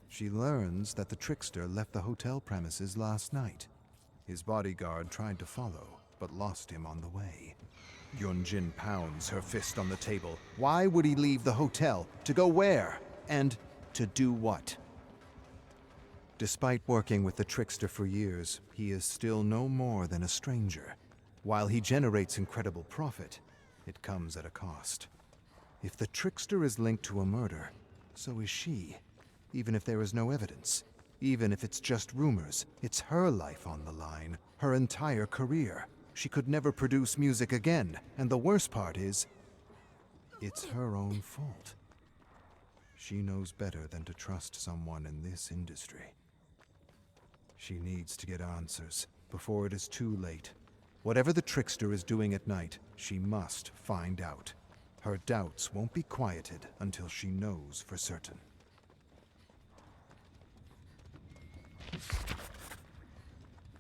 She learns that the trickster left the hotel premises last night. His bodyguard tried to follow, but lost him on the way. Yun-jin pounds her fist on the table. Why would he leave the hotel? To go where? And to do what? Despite working with the trickster for years, he is still no more than a stranger. While he generates incredible profit, it comes at a cost. If the trickster is linked to a murder, so is she. Even if there is no evidence, even if it's just rumors, it's her life on the line, her entire career. She could never produce music again, and the worst part is, it's her own fault. She knows better than to trust someone in this industry. She needs to get answers before it is too late. Whatever the trickster is doing at night, she must find out. Her doubts won't be quieted until she knows for certain.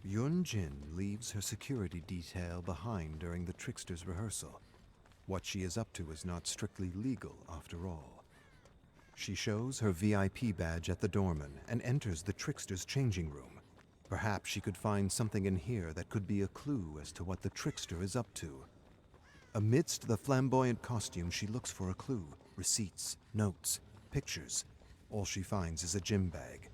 Yun-jin leaves her security detail behind during the trickster's rehearsal. What she is up to is not strictly legal, after all. She shows her VIP badge at the doorman and enters the trickster's changing room. Perhaps she could find something in here that could be a clue as to what the trickster is up to. Amidst the flamboyant costume, she looks for a clue. Receipts, notes, pictures. All she finds is a gym bag.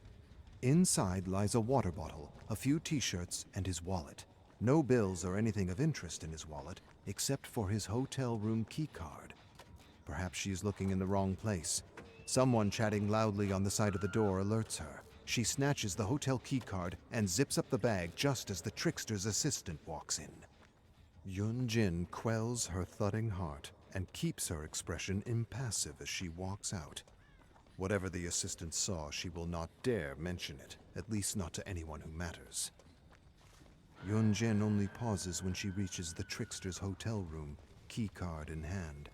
Inside lies a water bottle, a few t-shirts, and his wallet. No bills or anything of interest in his wallet, except for his hotel room keycard. Perhaps she is looking in the wrong place. Someone chatting loudly on the side of the door alerts her. She snatches the hotel keycard and zips up the bag just as the trickster's assistant walks in. Yun-jin quells her thudding heart and keeps her expression impassive as she walks out. Whatever the assistant saw, she will not dare mention it, at least not to anyone who matters. Yun-jin only pauses when she reaches the trickster's hotel room, keycard in hand.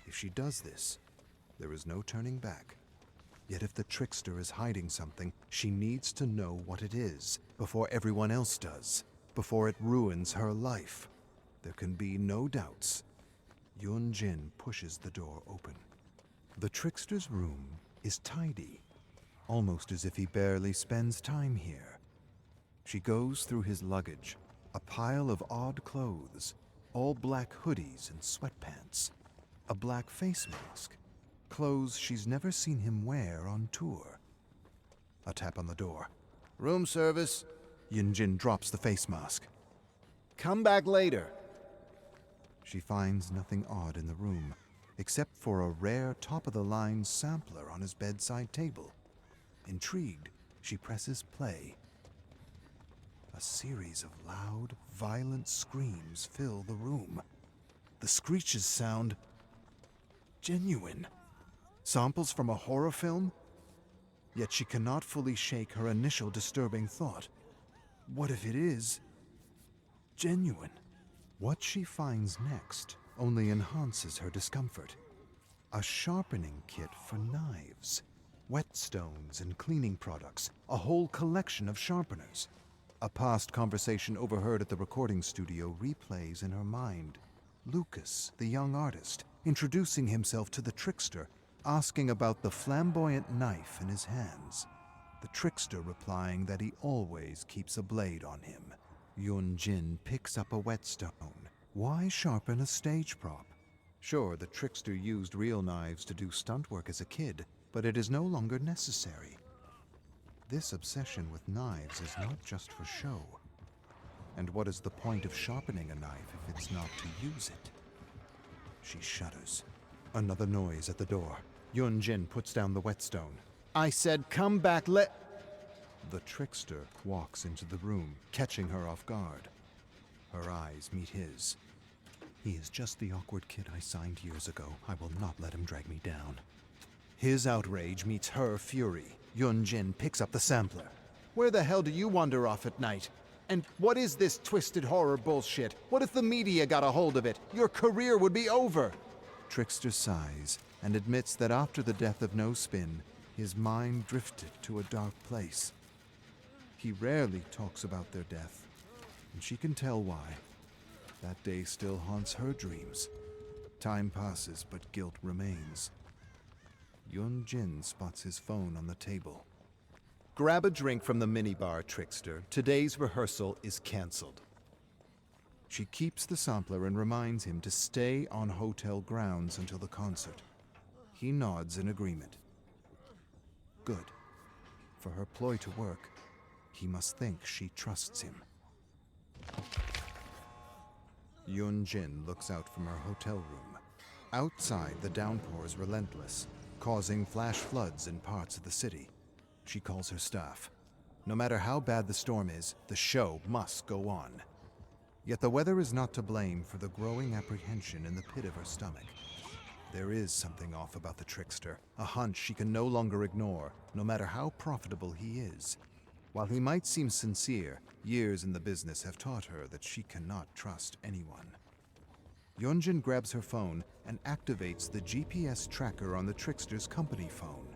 If she does this, there is no turning back. Yet if the trickster is hiding something, she needs to know what it is, before everyone else does, before it ruins her life. There can be no doubts. Yun-jin pushes the door open. The trickster's room is tidy, almost as if he barely spends time here. She goes through his luggage, a pile of odd clothes, all black hoodies and sweatpants, a black face mask, clothes she's never seen him wear on tour. A tap on the door. "Room service." Yunjin drops the face mask. "Come back later." She finds nothing odd in the room, except for a rare top-of-the-line sampler on his bedside table. Intrigued, she presses play. A series of loud, violent screams fill the room. The screeches sound genuine. Samples from a horror film? Yet she cannot fully shake her initial disturbing thought. What if it is genuine? What she finds next only enhances her discomfort. A sharpening kit for knives, whetstones and cleaning products, a whole collection of sharpeners. A past conversation overheard at the recording studio replays in her mind. Lucas, the young artist, introducing himself to the trickster, asking about the flamboyant knife in his hands. The trickster replying that he always keeps a blade on him. Yunjin picks up a whetstone. Why sharpen a stage prop? Sure, the trickster used real knives to do stunt work as a kid, but it is no longer necessary. This obsession with knives is not just for show. And what is the point of sharpening a knife if it's not to use it? She shudders. Another noise at the door. Yunjin puts down the whetstone. "I said come back, The trickster walks into the room, catching her off guard. Her eyes meet his. "He is just the awkward kid I signed years ago. I will not let him drag me down." His outrage meets her fury. Yunjin picks up the sampler. "Where the hell do you wander off at night? And what is this twisted horror bullshit? What if the media got a hold of it? Your career would be over." Trickster sighs and admits that after the death of No Spin, his mind drifted to a dark place. He rarely talks about their death, and she can tell why. That day still haunts her dreams. Time passes, but guilt remains. Yunjin spots his phone on the table. "Grab a drink from the minibar, Trickster. Today's rehearsal is canceled." She keeps the sampler and reminds him to stay on hotel grounds until the concert. He nods in agreement. Good. For her ploy to work, he must think she trusts him. Yunjin looks out from her hotel room. Outside, the downpour is relentless, causing flash floods in parts of the city. She calls her staff. No matter how bad the storm is, the show must go on. Yet the weather is not to blame for the growing apprehension in the pit of her stomach. There is something off about the trickster, a hunch she can no longer ignore, no matter how profitable he is. While he might seem sincere, years in the business have taught her that she cannot trust anyone. Yunjin grabs her phone and activates the GPS tracker on the trickster's company phone.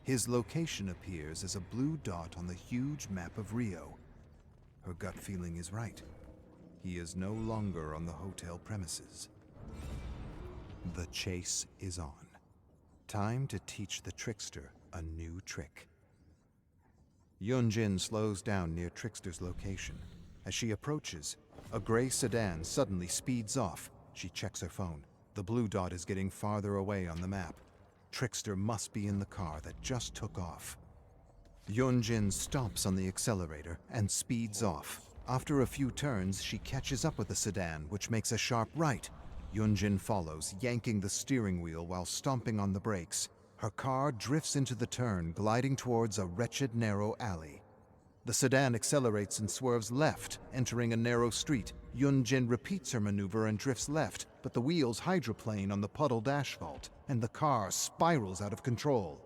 His location appears as a blue dot on the huge map of Rio. Her gut feeling is right. He is no longer on the hotel premises. The chase is on. Time to teach the trickster a new trick. Yunjin slows down near Trickster's location. As she approaches, a gray sedan suddenly speeds off. She checks her phone. The blue dot is getting farther away on the map. Trickster must be in the car that just took off. Yunjin stomps on the accelerator and speeds off. After a few turns, she catches up with the sedan, which makes a sharp right. Yunjin follows, yanking the steering wheel while stomping on the brakes. Her car drifts into the turn, gliding towards a wretched narrow alley. The sedan accelerates and swerves left, entering a narrow street. Yunjin repeats her maneuver and drifts left, but the wheels hydroplane on the puddled asphalt, and the car spirals out of control.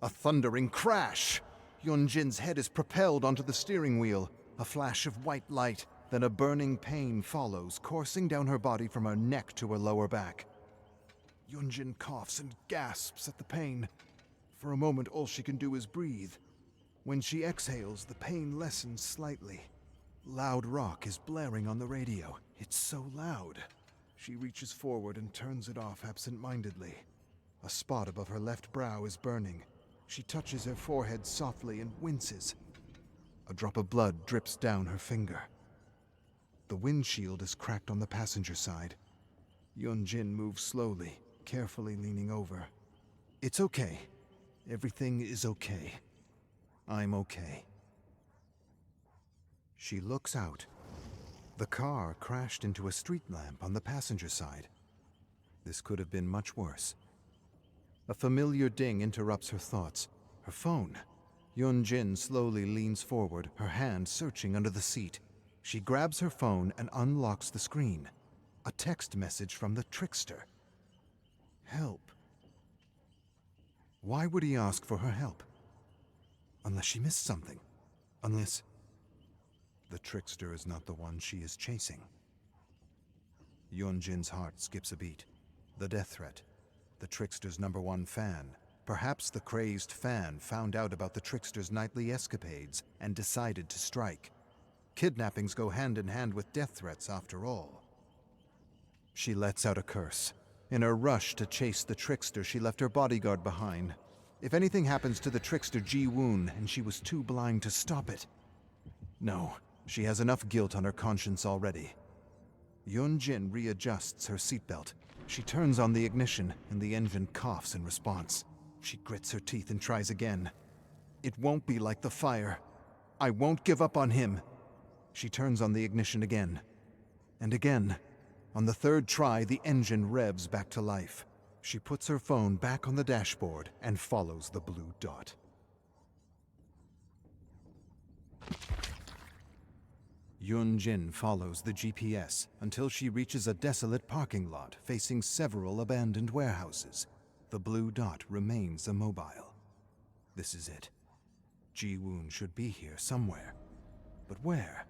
A thundering crash! Yunjin's head is propelled onto the steering wheel. A flash of white light, then a burning pain follows, coursing down her body from her neck to her lower back. Yunjin coughs and gasps at the pain. For a moment, all she can do is breathe. When she exhales, the pain lessens slightly. Loud rock is blaring on the radio. It's so loud. She reaches forward and turns it off absent-mindedly. A spot above her left brow is burning. She touches her forehead softly and winces. A drop of blood drips down her finger. The windshield is cracked on the passenger side. Yunjin moves slowly, carefully leaning over. It's okay. Everything is okay. I'm okay. She looks out. The car crashed into a street lamp on the passenger side. This could have been much worse. A familiar ding interrupts her thoughts. Her phone. Yun-jin slowly leans forward, her hand searching under the seat. She grabs her phone and unlocks the screen. A text message from the trickster. Help. Why would he ask for her help? Unless she missed something. Unless the trickster is not the one she is chasing. Yun-jin's heart skips a beat. The death threat. The trickster's #1 fan. Perhaps the crazed fan found out about the trickster's nightly escapades and decided to strike. Kidnappings go hand in hand with death threats after all. She lets out a curse. In her rush to chase the trickster, she left her bodyguard behind. If anything happens to the trickster Ji-woon and she was too blind to stop it. No, she has enough guilt on her conscience already. Yun-jin readjusts her seatbelt. She turns on the ignition and the engine coughs in response. She grits her teeth and tries again. It won't be like the fire. I won't give up on him. She turns on the ignition again. And again. On the third try, the engine revs back to life. She puts her phone back on the dashboard and follows the blue dot. Yun-jin follows the GPS until she reaches a desolate parking lot facing several abandoned warehouses. The blue dot remains immobile. This is it. Ji-woon should be here somewhere. But where?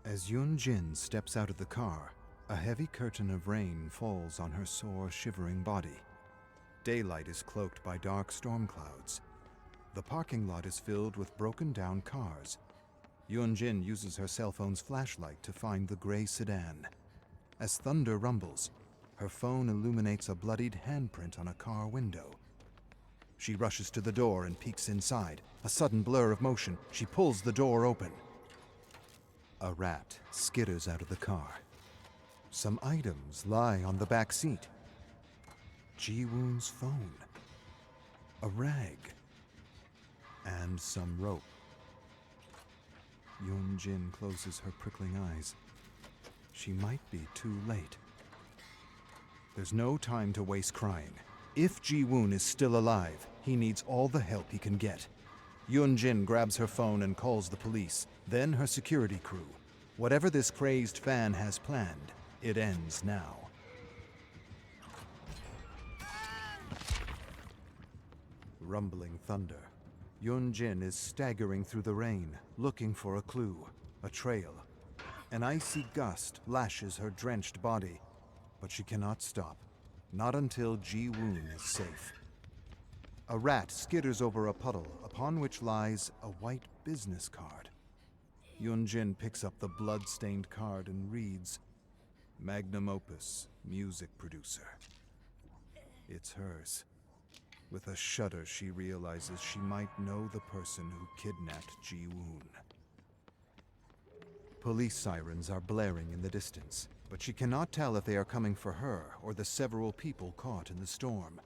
As Yun-jin steps out of the car, a heavy curtain of rain falls on her sore, shivering body. Daylight is cloaked by dark storm clouds. The parking lot is filled with broken-down cars. Yun-jin uses her cell phone's flashlight to find the gray sedan. As thunder rumbles, her phone illuminates a bloodied handprint on a car window. She rushes to the door and peeks inside. A sudden blur of motion. She pulls the door open. A rat skitters out of the car. Some items lie on the back seat. Ji-woon's phone. A rag. And some rope. Yun-jin closes her prickling eyes. She might be too late. There's no time to waste crying. If Ji-woon is still alive, he needs all the help he can get. Yun-jin grabs her phone and calls the police, then her security crew. Whatever this crazed fan has planned, it ends now. Rumbling thunder. Yun-jin is staggering through the rain, looking for a clue, a trail. An icy gust lashes her drenched body, but she cannot stop, not until Ji-woon is safe. A rat skitters over a puddle, upon which lies a white business card. Yun-jin picks up the blood-stained card and reads, Magnum Opus, music producer. It's hers. With a shudder, she realizes she might know the person who kidnapped Ji-woon. Police sirens are blaring in the distance, but she cannot tell if they are coming for her or the several people caught in the storm.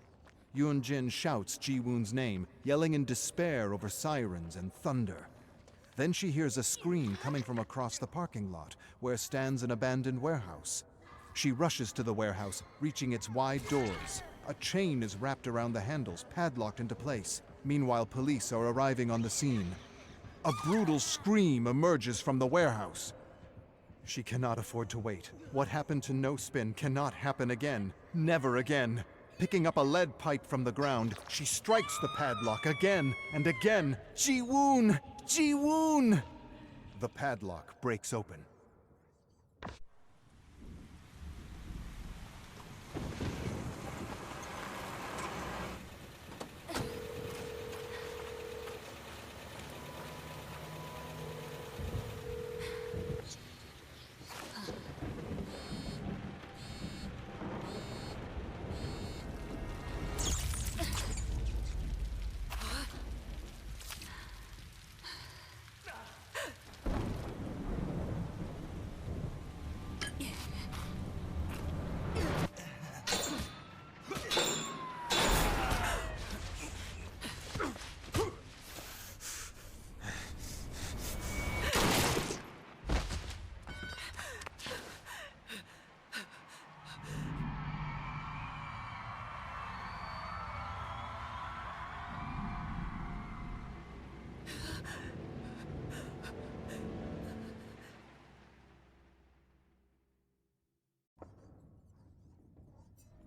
Yun-jin shouts Ji-woon's name, yelling in despair over sirens and thunder. Then she hears a scream coming from across the parking lot, where stands an abandoned warehouse. She rushes to the warehouse, reaching its wide doors. A chain is wrapped around the handles, padlocked into place. Meanwhile, police are arriving on the scene. A brutal scream emerges from the warehouse. She cannot afford to wait. What happened to No Spin cannot happen again. Never again. Picking up a lead pipe from the ground, she strikes the padlock again and again. Ji-woon! Ji-woon! The padlock breaks open.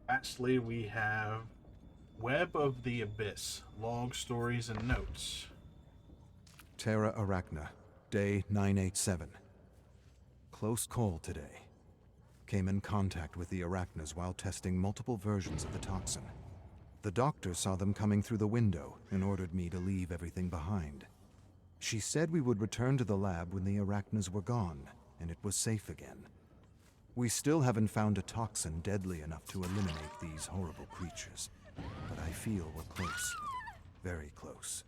Lastly, we have Web of the Abyss, Log Stories and Notes. Terra Arachna, Day 987. Close call today. Came in contact with the Arachnas while testing multiple versions of the toxin. The doctor saw them coming through the window and ordered me to leave everything behind. She said we would return to the lab when the Arachnas were gone, and it was safe again. We still haven't found a toxin deadly enough to eliminate these horrible creatures, but I feel we're close. Very close.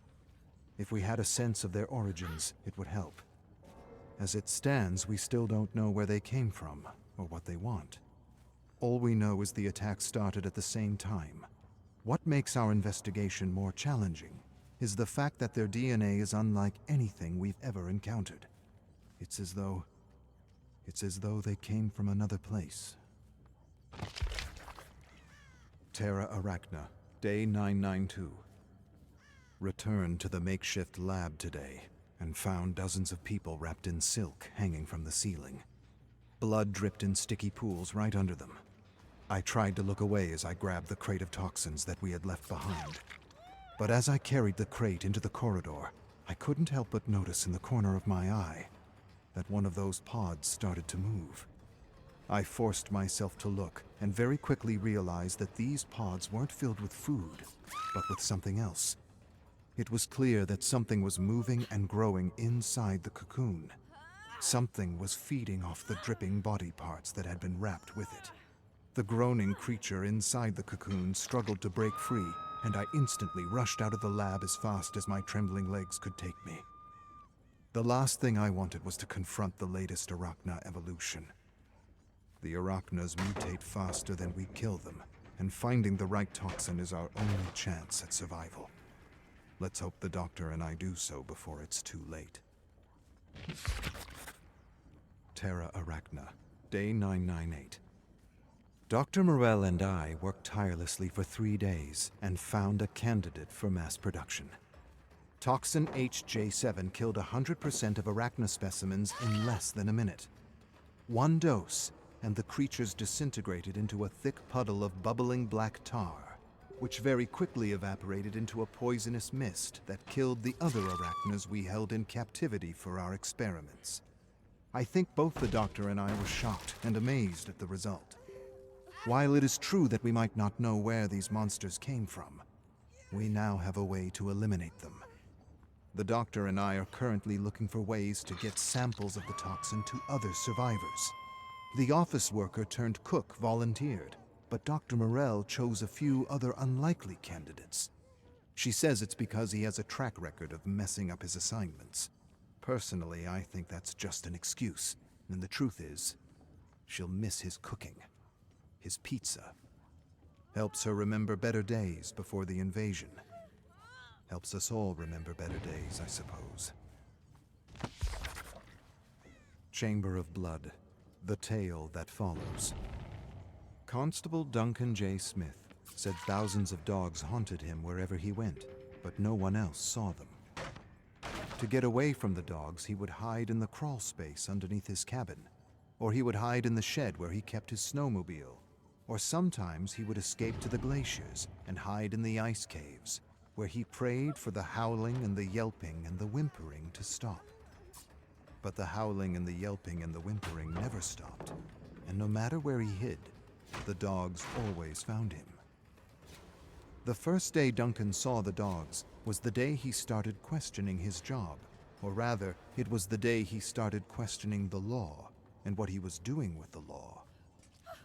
If we had a sense of their origins, it would help. As it stands, we still don't know where they came from, or what they want. All we know is the attack started at the same time. What makes our investigation more challenging is the fact that their DNA is unlike anything we've ever encountered. It's as though they came from another place. Terra Arachna, Day 992. Returned to the makeshift lab today and found dozens of people wrapped in silk hanging from the ceiling. Blood dripped in sticky pools right under them. I tried to look away as I grabbed the crate of toxins that we had left behind. But as I carried the crate into the corridor, I couldn't help but notice in the corner of my eye that one of those pods started to move. I forced myself to look and very quickly realized that these pods weren't filled with food, but with something else. It was clear that something was moving and growing inside the cocoon. Something was feeding off the dripping body parts that had been wrapped with it. The groaning creature inside the cocoon struggled to break free, and I instantly rushed out of the lab as fast as my trembling legs could take me. The last thing I wanted was to confront the latest Arachna evolution. The Arachnas mutate faster than we kill them, and finding the right toxin is our only chance at survival. Let's hope the doctor and I do so before it's too late. Terra Arachna, Day 998. Dr. Morell and I worked tirelessly for 3 days and found a candidate for mass production. Toxin HJ7 killed 100% of Arachna specimens in less than a minute. 1 dose, and the creatures disintegrated into a thick puddle of bubbling black tar, which very quickly evaporated into a poisonous mist that killed the other Arachnas we held in captivity for our experiments. I think both the doctor and I were shocked and amazed at the result. While it is true that we might not know where these monsters came from, we now have a way to eliminate them. The doctor and I are currently looking for ways to get samples of the toxin to other survivors. The office worker turned cook volunteered, but Dr. Morell chose a few other unlikely candidates. She says it's because he has a track record of messing up his assignments. Personally, I think that's just an excuse, and the truth is, she'll miss his cooking. His pizza. Helps her remember better days before the invasion. Helps us all remember better days, I suppose. Chamber of Blood. The tale that follows. Constable Duncan J. Smith said thousands of dogs haunted him wherever he went, but no one else saw them. To get away from the dogs, he would hide in the crawl space underneath his cabin, or he would hide in the shed where he kept his snowmobile, or sometimes he would escape to the glaciers and hide in the ice caves, where he prayed for the howling and the yelping and the whimpering to stop. But the howling and the yelping and the whimpering never stopped, and no matter where he hid, the dogs always found him. The first day Duncan saw the dogs was the day he started questioning his job, or rather, it was the day he started questioning the law and what he was doing with the law.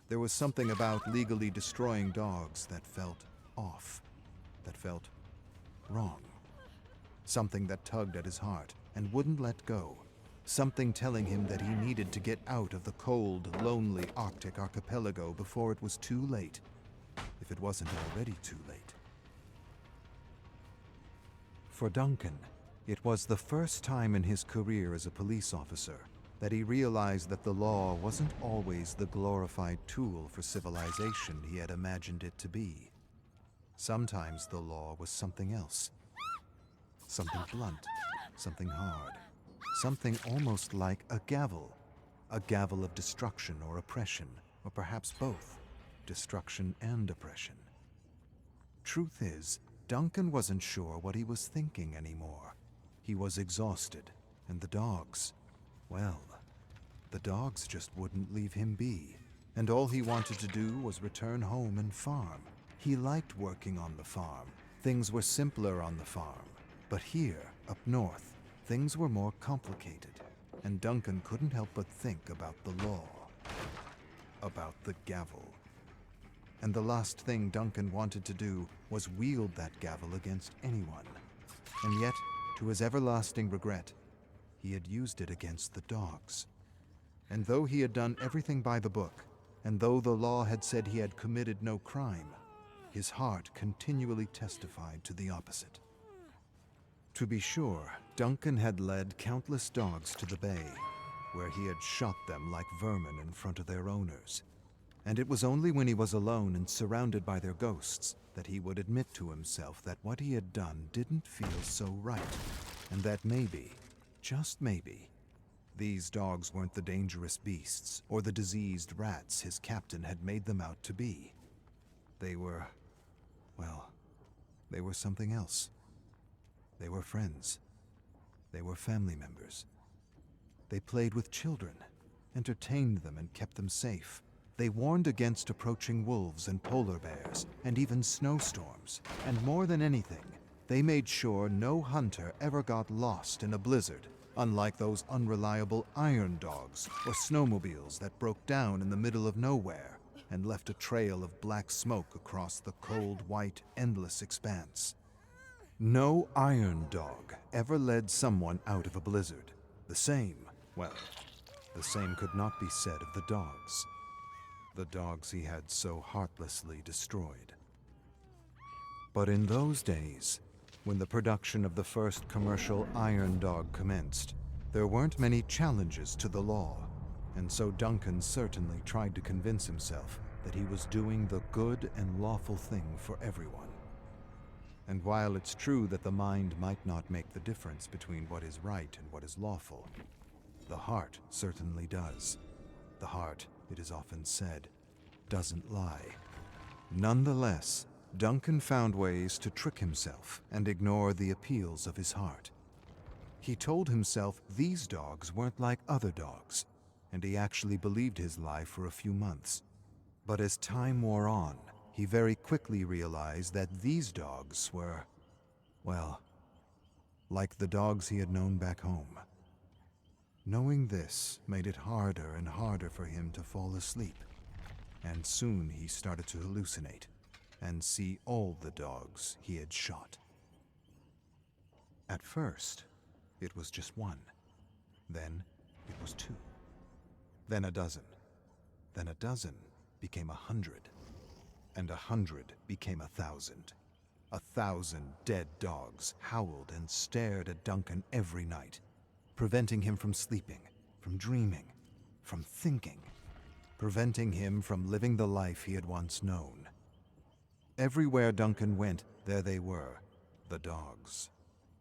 There was something about legally destroying dogs that felt off, that felt wrong. Something that tugged at his heart and wouldn't let go. Something telling him that he needed to get out of the cold, lonely Arctic archipelago before it was too late, if it wasn't already too late. For Duncan, it was the first time in his career as a police officer that he realized that the law wasn't always the glorified tool for civilization he had imagined it to be. Sometimes the law was something else. Something blunt, something hard, something almost like a gavel of destruction or oppression, or perhaps both. destruction, and oppression. Truth is, Duncan wasn't sure what he was thinking anymore. He was exhausted, and the dogs, well, the dogs just wouldn't leave him be. And all he wanted to do was return home and farm. He liked working on the farm. Things were simpler on the farm. But here, up north, things were more complicated. And Duncan couldn't help but think about the law. About the gavel. And the last thing Duncan wanted to do was wield that gavel against anyone. And yet, to his everlasting regret, he had used it against the dogs. And though he had done everything by the book, and though the law had said he had committed no crime, his heart continually testified to the opposite. To be sure, Duncan had led countless dogs to the bay, where he had shot them like vermin in front of their owners. And it was only when he was alone and surrounded by their ghosts that he would admit to himself that what he had done didn't feel so right, and that maybe, just maybe, these dogs weren't the dangerous beasts or the diseased rats his captain had made them out to be. They were, well, they were something else. They were friends. They were family members. They played with children, entertained them and kept them safe. They warned against approaching wolves and polar bears, and even snowstorms. And more than anything, they made sure no hunter ever got lost in a blizzard, unlike those unreliable iron dogs or snowmobiles that broke down in the middle of nowhere and left a trail of black smoke across the cold, white, endless expanse. No iron dog ever led someone out of a blizzard. The same could not be said of the dogs. The dogs he had so heartlessly destroyed. But in those days, when the production of the first commercial iron dog commenced, there weren't many challenges to the law, and so Duncan certainly tried to convince himself that he was doing the good and lawful thing for everyone. And while it's true that the mind might not make the difference between what is right and what is lawful, the heart certainly does. The heart, it is often said, doesn't lie. Nonetheless, Duncan found ways to trick himself and ignore the appeals of his heart. He told himself these dogs weren't like other dogs, and he actually believed his lie for a few months. But as time wore on, he very quickly realized that these dogs were, well, like the dogs he had known back home. Knowing this made it harder and harder for him to fall asleep, and soon he started to hallucinate and see all the dogs he had shot. At first, it was just one. Then it was two. Then a dozen. Then a dozen became 100. And 100 became 1,000. 1,000 dead dogs howled and stared at Duncan every night, preventing him from sleeping, from dreaming, from thinking, preventing him from living the life he had once known. Everywhere Duncan went, there they were, the dogs,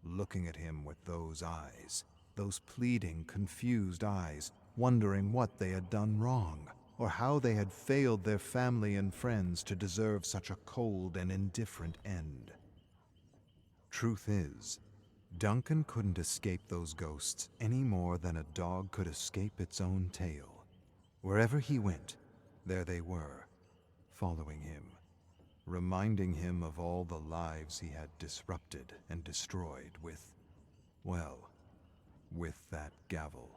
looking at him with those eyes, those pleading, confused eyes, wondering what they had done wrong, or how they had failed their family and friends to deserve such a cold and indifferent end. Truth is, Duncan couldn't escape those ghosts any more than a dog could escape its own tail. Wherever he went, there they were, following him, reminding him of all the lives he had disrupted and destroyed with, well, with that gavel.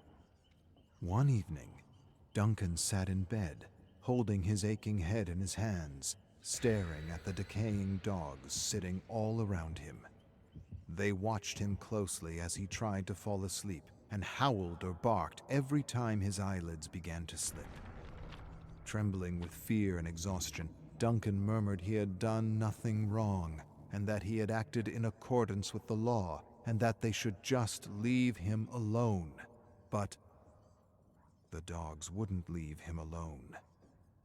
One evening, Duncan sat in bed, holding his aching head in his hands, staring at the decaying dogs sitting all around him. They watched him closely as he tried to fall asleep and howled or barked every time his eyelids began to slip. Trembling with fear and exhaustion, Duncan murmured he had done nothing wrong, and that he had acted in accordance with the law, and that they should just leave him alone. But the dogs wouldn't leave him alone.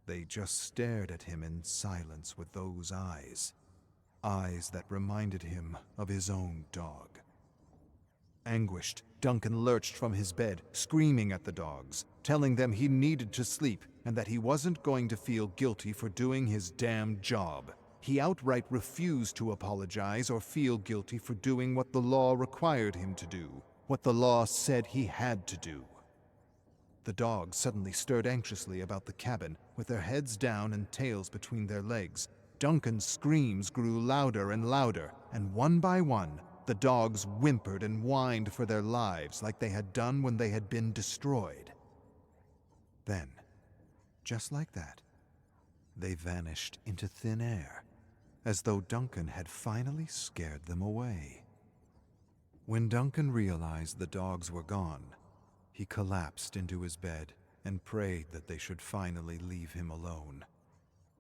They just stared at him in silence with those eyes. Eyes that reminded him of his own dog. Anguished, Duncan lurched from his bed, screaming at the dogs, telling them he needed to sleep and that he wasn't going to feel guilty for doing his damn job. He outright refused to apologize or feel guilty for doing what the law required him to do, what the law said he had to do. The dogs suddenly stirred anxiously about the cabin, with their heads down and tails between their legs. Duncan's screams grew louder and louder, and one by one, the dogs whimpered and whined for their lives like they had done when they had been destroyed. Then, just like that, they vanished into thin air, as though Duncan had finally scared them away. When Duncan realized the dogs were gone, he collapsed into his bed and prayed that they should finally leave him alone.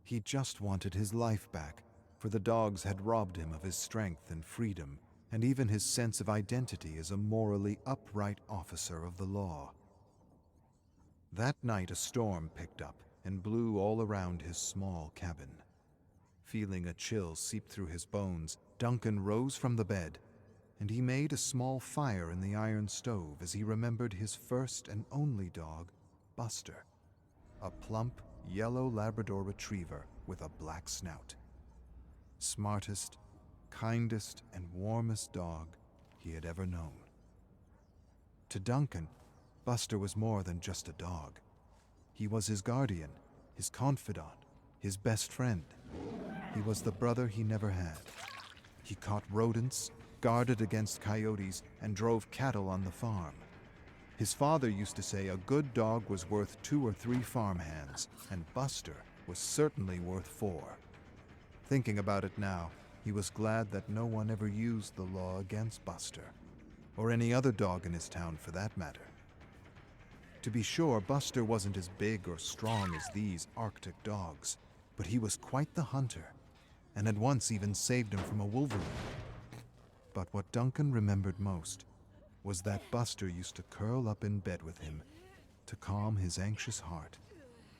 He just wanted his life back, for the dogs had robbed him of his strength and freedom, and even his sense of identity as a morally upright officer of the law. That night a storm picked up and blew all around his small cabin. Feeling a chill seep through his bones, Duncan rose from the bed, and he made a small fire in the iron stove as he remembered his first and only dog, Buster, a plump, yellow Labrador retriever with a black snout. Smartest, kindest, and warmest dog he had ever known. To Duncan, Buster was more than just a dog. He was his guardian, his confidant, his best friend. He was the brother he never had. He caught rodents, guarded against coyotes, and drove cattle on the farm. His father used to say a good dog was worth 2 or 3 farmhands, and Buster was certainly worth 4. Thinking about it now, he was glad that no one ever used the law against Buster, or any other dog in his town for that matter. To be sure, Buster wasn't as big or strong as these Arctic dogs, but he was quite the hunter, and had once even saved him from a wolverine. But what Duncan remembered most was that Buster used to curl up in bed with him to calm his anxious heart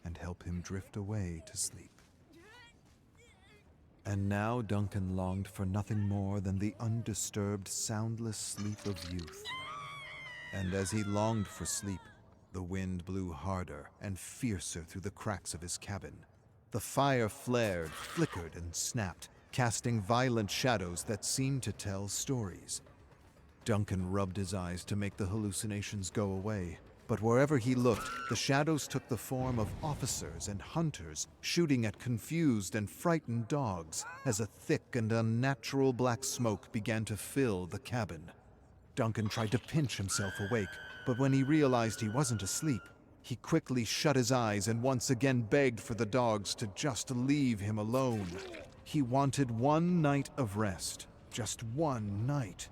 and help him drift away to sleep. And now Duncan longed for nothing more than the undisturbed, soundless sleep of youth. And as he longed for sleep, the wind blew harder and fiercer through the cracks of his cabin. The fire flared, flickered, and snapped, casting violent shadows that seemed to tell stories. Duncan rubbed his eyes to make the hallucinations go away, but wherever he looked, the shadows took the form of officers and hunters shooting at confused and frightened dogs as a thick and unnatural black smoke began to fill the cabin. Duncan tried to pinch himself awake, but when he realized he wasn't asleep, he quickly shut his eyes and once again begged for the dogs to just leave him alone. He wanted one night of rest, just one night.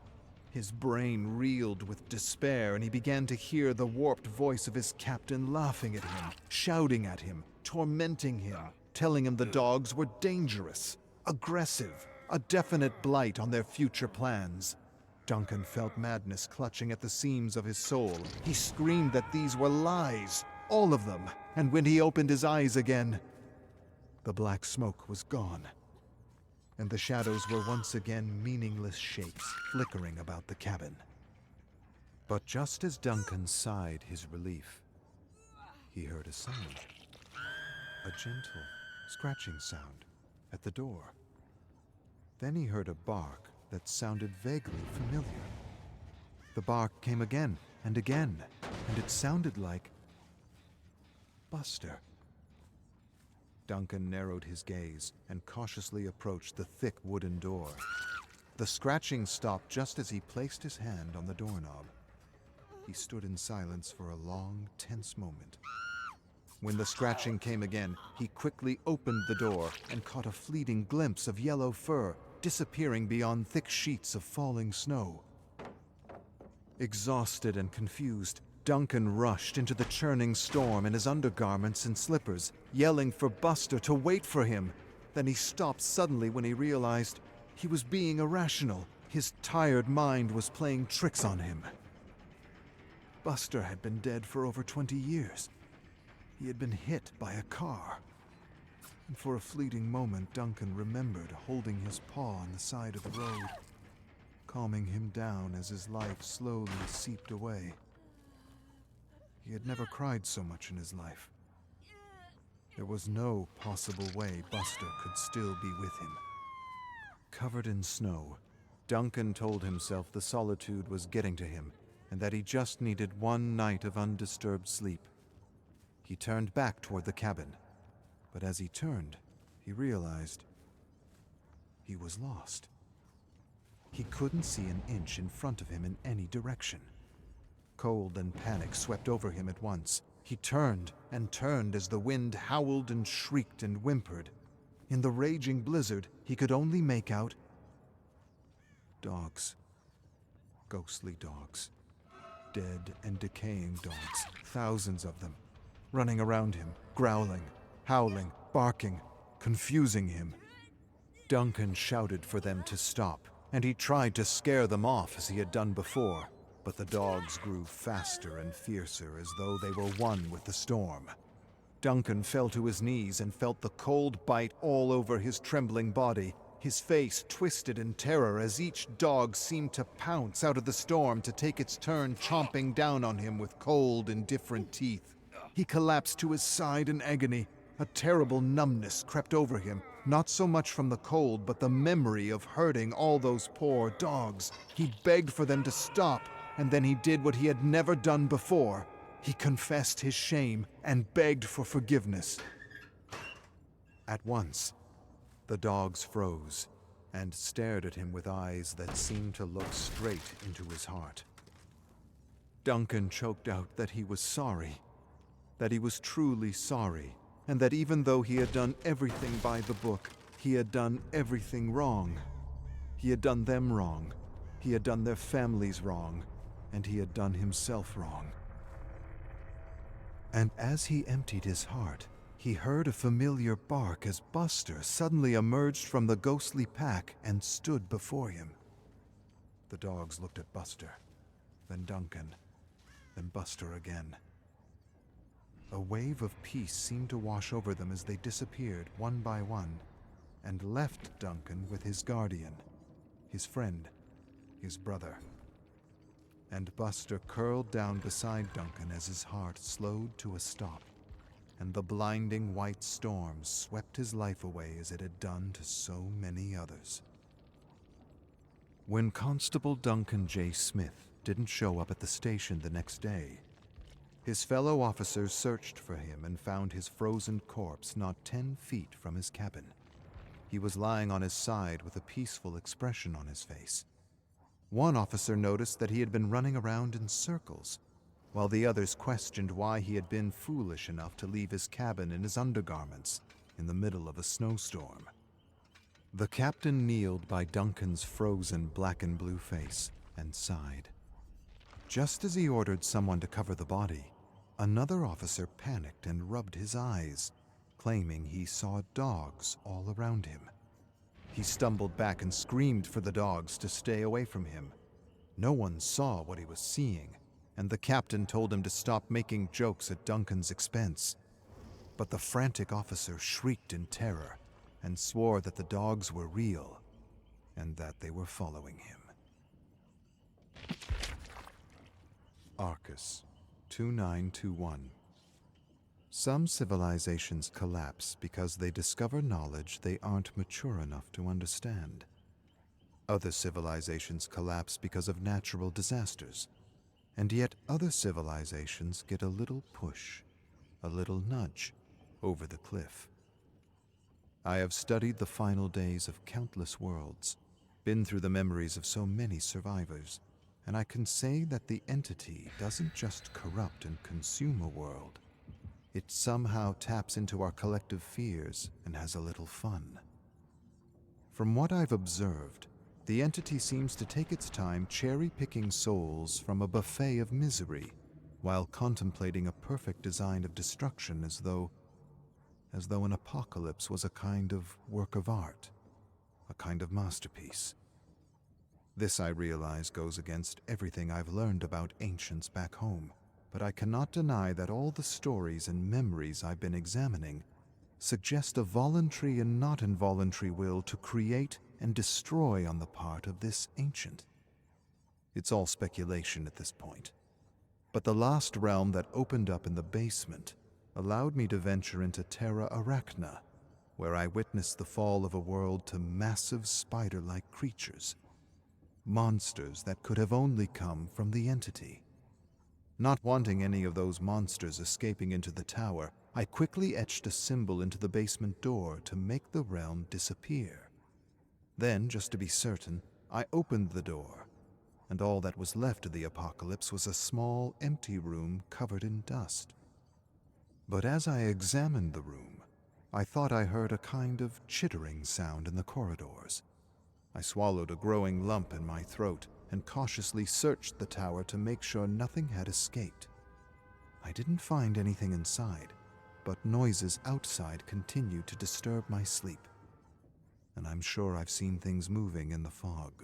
His brain reeled with despair, and he began to hear the warped voice of his captain laughing at him, shouting at him, tormenting him, telling him the dogs were dangerous, aggressive, a definite blight on their future plans. Duncan felt madness clutching at the seams of his soul. He screamed that these were lies, all of them, and when he opened his eyes again, the black smoke was gone, and the shadows were once again meaningless shapes flickering about the cabin. But just as Duncan sighed his relief, he heard a sound, a gentle, scratching sound at the door. Then he heard a bark that sounded vaguely familiar. The bark came again and again, and it sounded like Buster. Duncan narrowed his gaze and cautiously approached the thick wooden door. The scratching stopped just as he placed his hand on the doorknob. He stood in silence for a long, tense moment. When the scratching came again, he quickly opened the door and caught a fleeting glimpse of yellow fur disappearing beyond thick sheets of falling snow. Exhausted and confused, Duncan rushed into the churning storm in his undergarments and slippers, yelling for Buster to wait for him. Then he stopped suddenly when he realized he was being irrational. His tired mind was playing tricks on him. Buster had been dead for over 20 years. He had been hit by a car. And for a fleeting moment, Duncan remembered holding his paw on the side of the road, calming him down as his life slowly seeped away. He had never cried so much in his life. There was no possible way Buster could still be with him. Covered in snow, Duncan told himself the solitude was getting to him and that he just needed one night of undisturbed sleep. He turned back toward the cabin, but as he turned, he realized he was lost. He couldn't see an inch in front of him in any direction. Cold and panic swept over him at once. He turned and turned as the wind howled and shrieked and whimpered. In the raging blizzard, he could only make out dogs. Ghostly dogs. Dead and decaying dogs. Thousands of them. Running around him, growling, howling, barking, confusing him. Duncan shouted for them to stop, and he tried to scare them off as he had done before, but the dogs grew faster and fiercer as though they were one with the storm. Duncan fell to his knees and felt the cold bite all over his trembling body. His face twisted in terror as each dog seemed to pounce out of the storm to take its turn chomping down on him with cold, indifferent teeth. He collapsed to his side in agony. A terrible numbness crept over him, not so much from the cold, but the memory of hurting all those poor dogs. He begged for them to stop, and then he did what he had never done before. He confessed his shame and begged for forgiveness. At once, the dogs froze and stared at him with eyes that seemed to look straight into his heart. Duncan choked out that he was sorry, that he was truly sorry, and that even though he had done everything by the book, he had done everything wrong. He had done them wrong, he had done their families wrong, and he had done himself wrong. And as he emptied his heart, he heard a familiar bark as Buster suddenly emerged from the ghostly pack and stood before him. The dogs looked at Buster, then Duncan, then Buster again. A wave of peace seemed to wash over them as they disappeared one by one, and left Duncan with his guardian, his friend, his brother. And Buster curled down beside Duncan as his heart slowed to a stop, and the blinding white storm swept his life away as it had done to so many others. When Constable Duncan J. Smith didn't show up at the station the next day, his fellow officers searched for him and found his frozen corpse not 10 feet from his cabin. He was lying on his side with a peaceful expression on his face. One officer noticed that he had been running around in circles, while the others questioned why he had been foolish enough to leave his cabin in his undergarments in the middle of a snowstorm. The captain kneeled by Duncan's frozen black and blue face and sighed. Just as he ordered someone to cover the body, another officer panicked and rubbed his eyes, claiming he saw dogs all around him. He stumbled back and screamed for the dogs to stay away from him. No one saw what he was seeing, and the captain told him to stop making jokes at Duncan's expense. But the frantic officer shrieked in terror and swore that the dogs were real and that they were following him. Arcus 2921. Some civilizations collapse because they discover knowledge they aren't mature enough to understand. Other civilizations collapse because of natural disasters. And yet other civilizations get a little push, a little nudge, over the cliff. I have studied the final days of countless worlds, been through the memories of so many survivors, and I can say that the entity doesn't just corrupt and consume a world. It somehow taps into our collective fears and has a little fun. From what I've observed, the entity seems to take its time cherry-picking souls from a buffet of misery, while contemplating a perfect design of destruction as though an apocalypse was a kind of work of art, a kind of masterpiece. This, I realize, goes against everything I've learned about ancients back home, but I cannot deny that all the stories and memories I've been examining suggest a voluntary and not involuntary will to create and destroy on the part of this ancient. It's all speculation at this point, But the last realm that opened up in the basement allowed me to venture into Terra Arachna, where I witnessed the fall of a world to massive spider-like creatures, monsters that could have only come from the entity. Not wanting any of those monsters escaping into the tower, I quickly etched a symbol into the basement door to make the realm disappear. Then, just to be certain, I opened the door, and all that was left of the apocalypse was a small, empty room covered in dust. But as I examined the room, I thought I heard a kind of chittering sound in the corridors. I swallowed a growing lump in my throat and cautiously searched the tower to make sure nothing had escaped. I didn't find anything inside, but noises outside continued to disturb my sleep. And I'm sure I've seen things moving in the fog.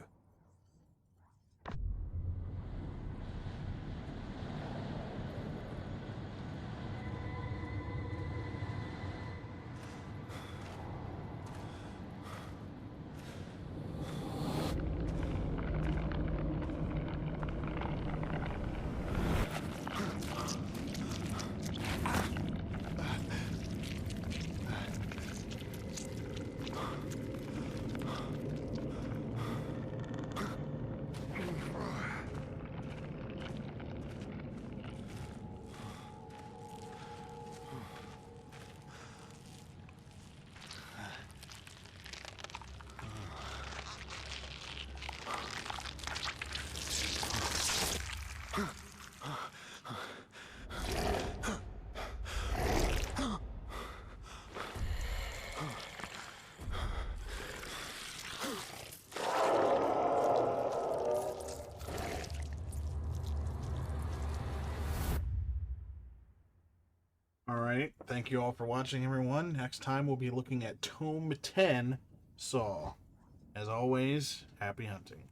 Alright, thank you all for watching, everyone. Next time we'll be looking at Tome 10, Saw. As always, happy hunting.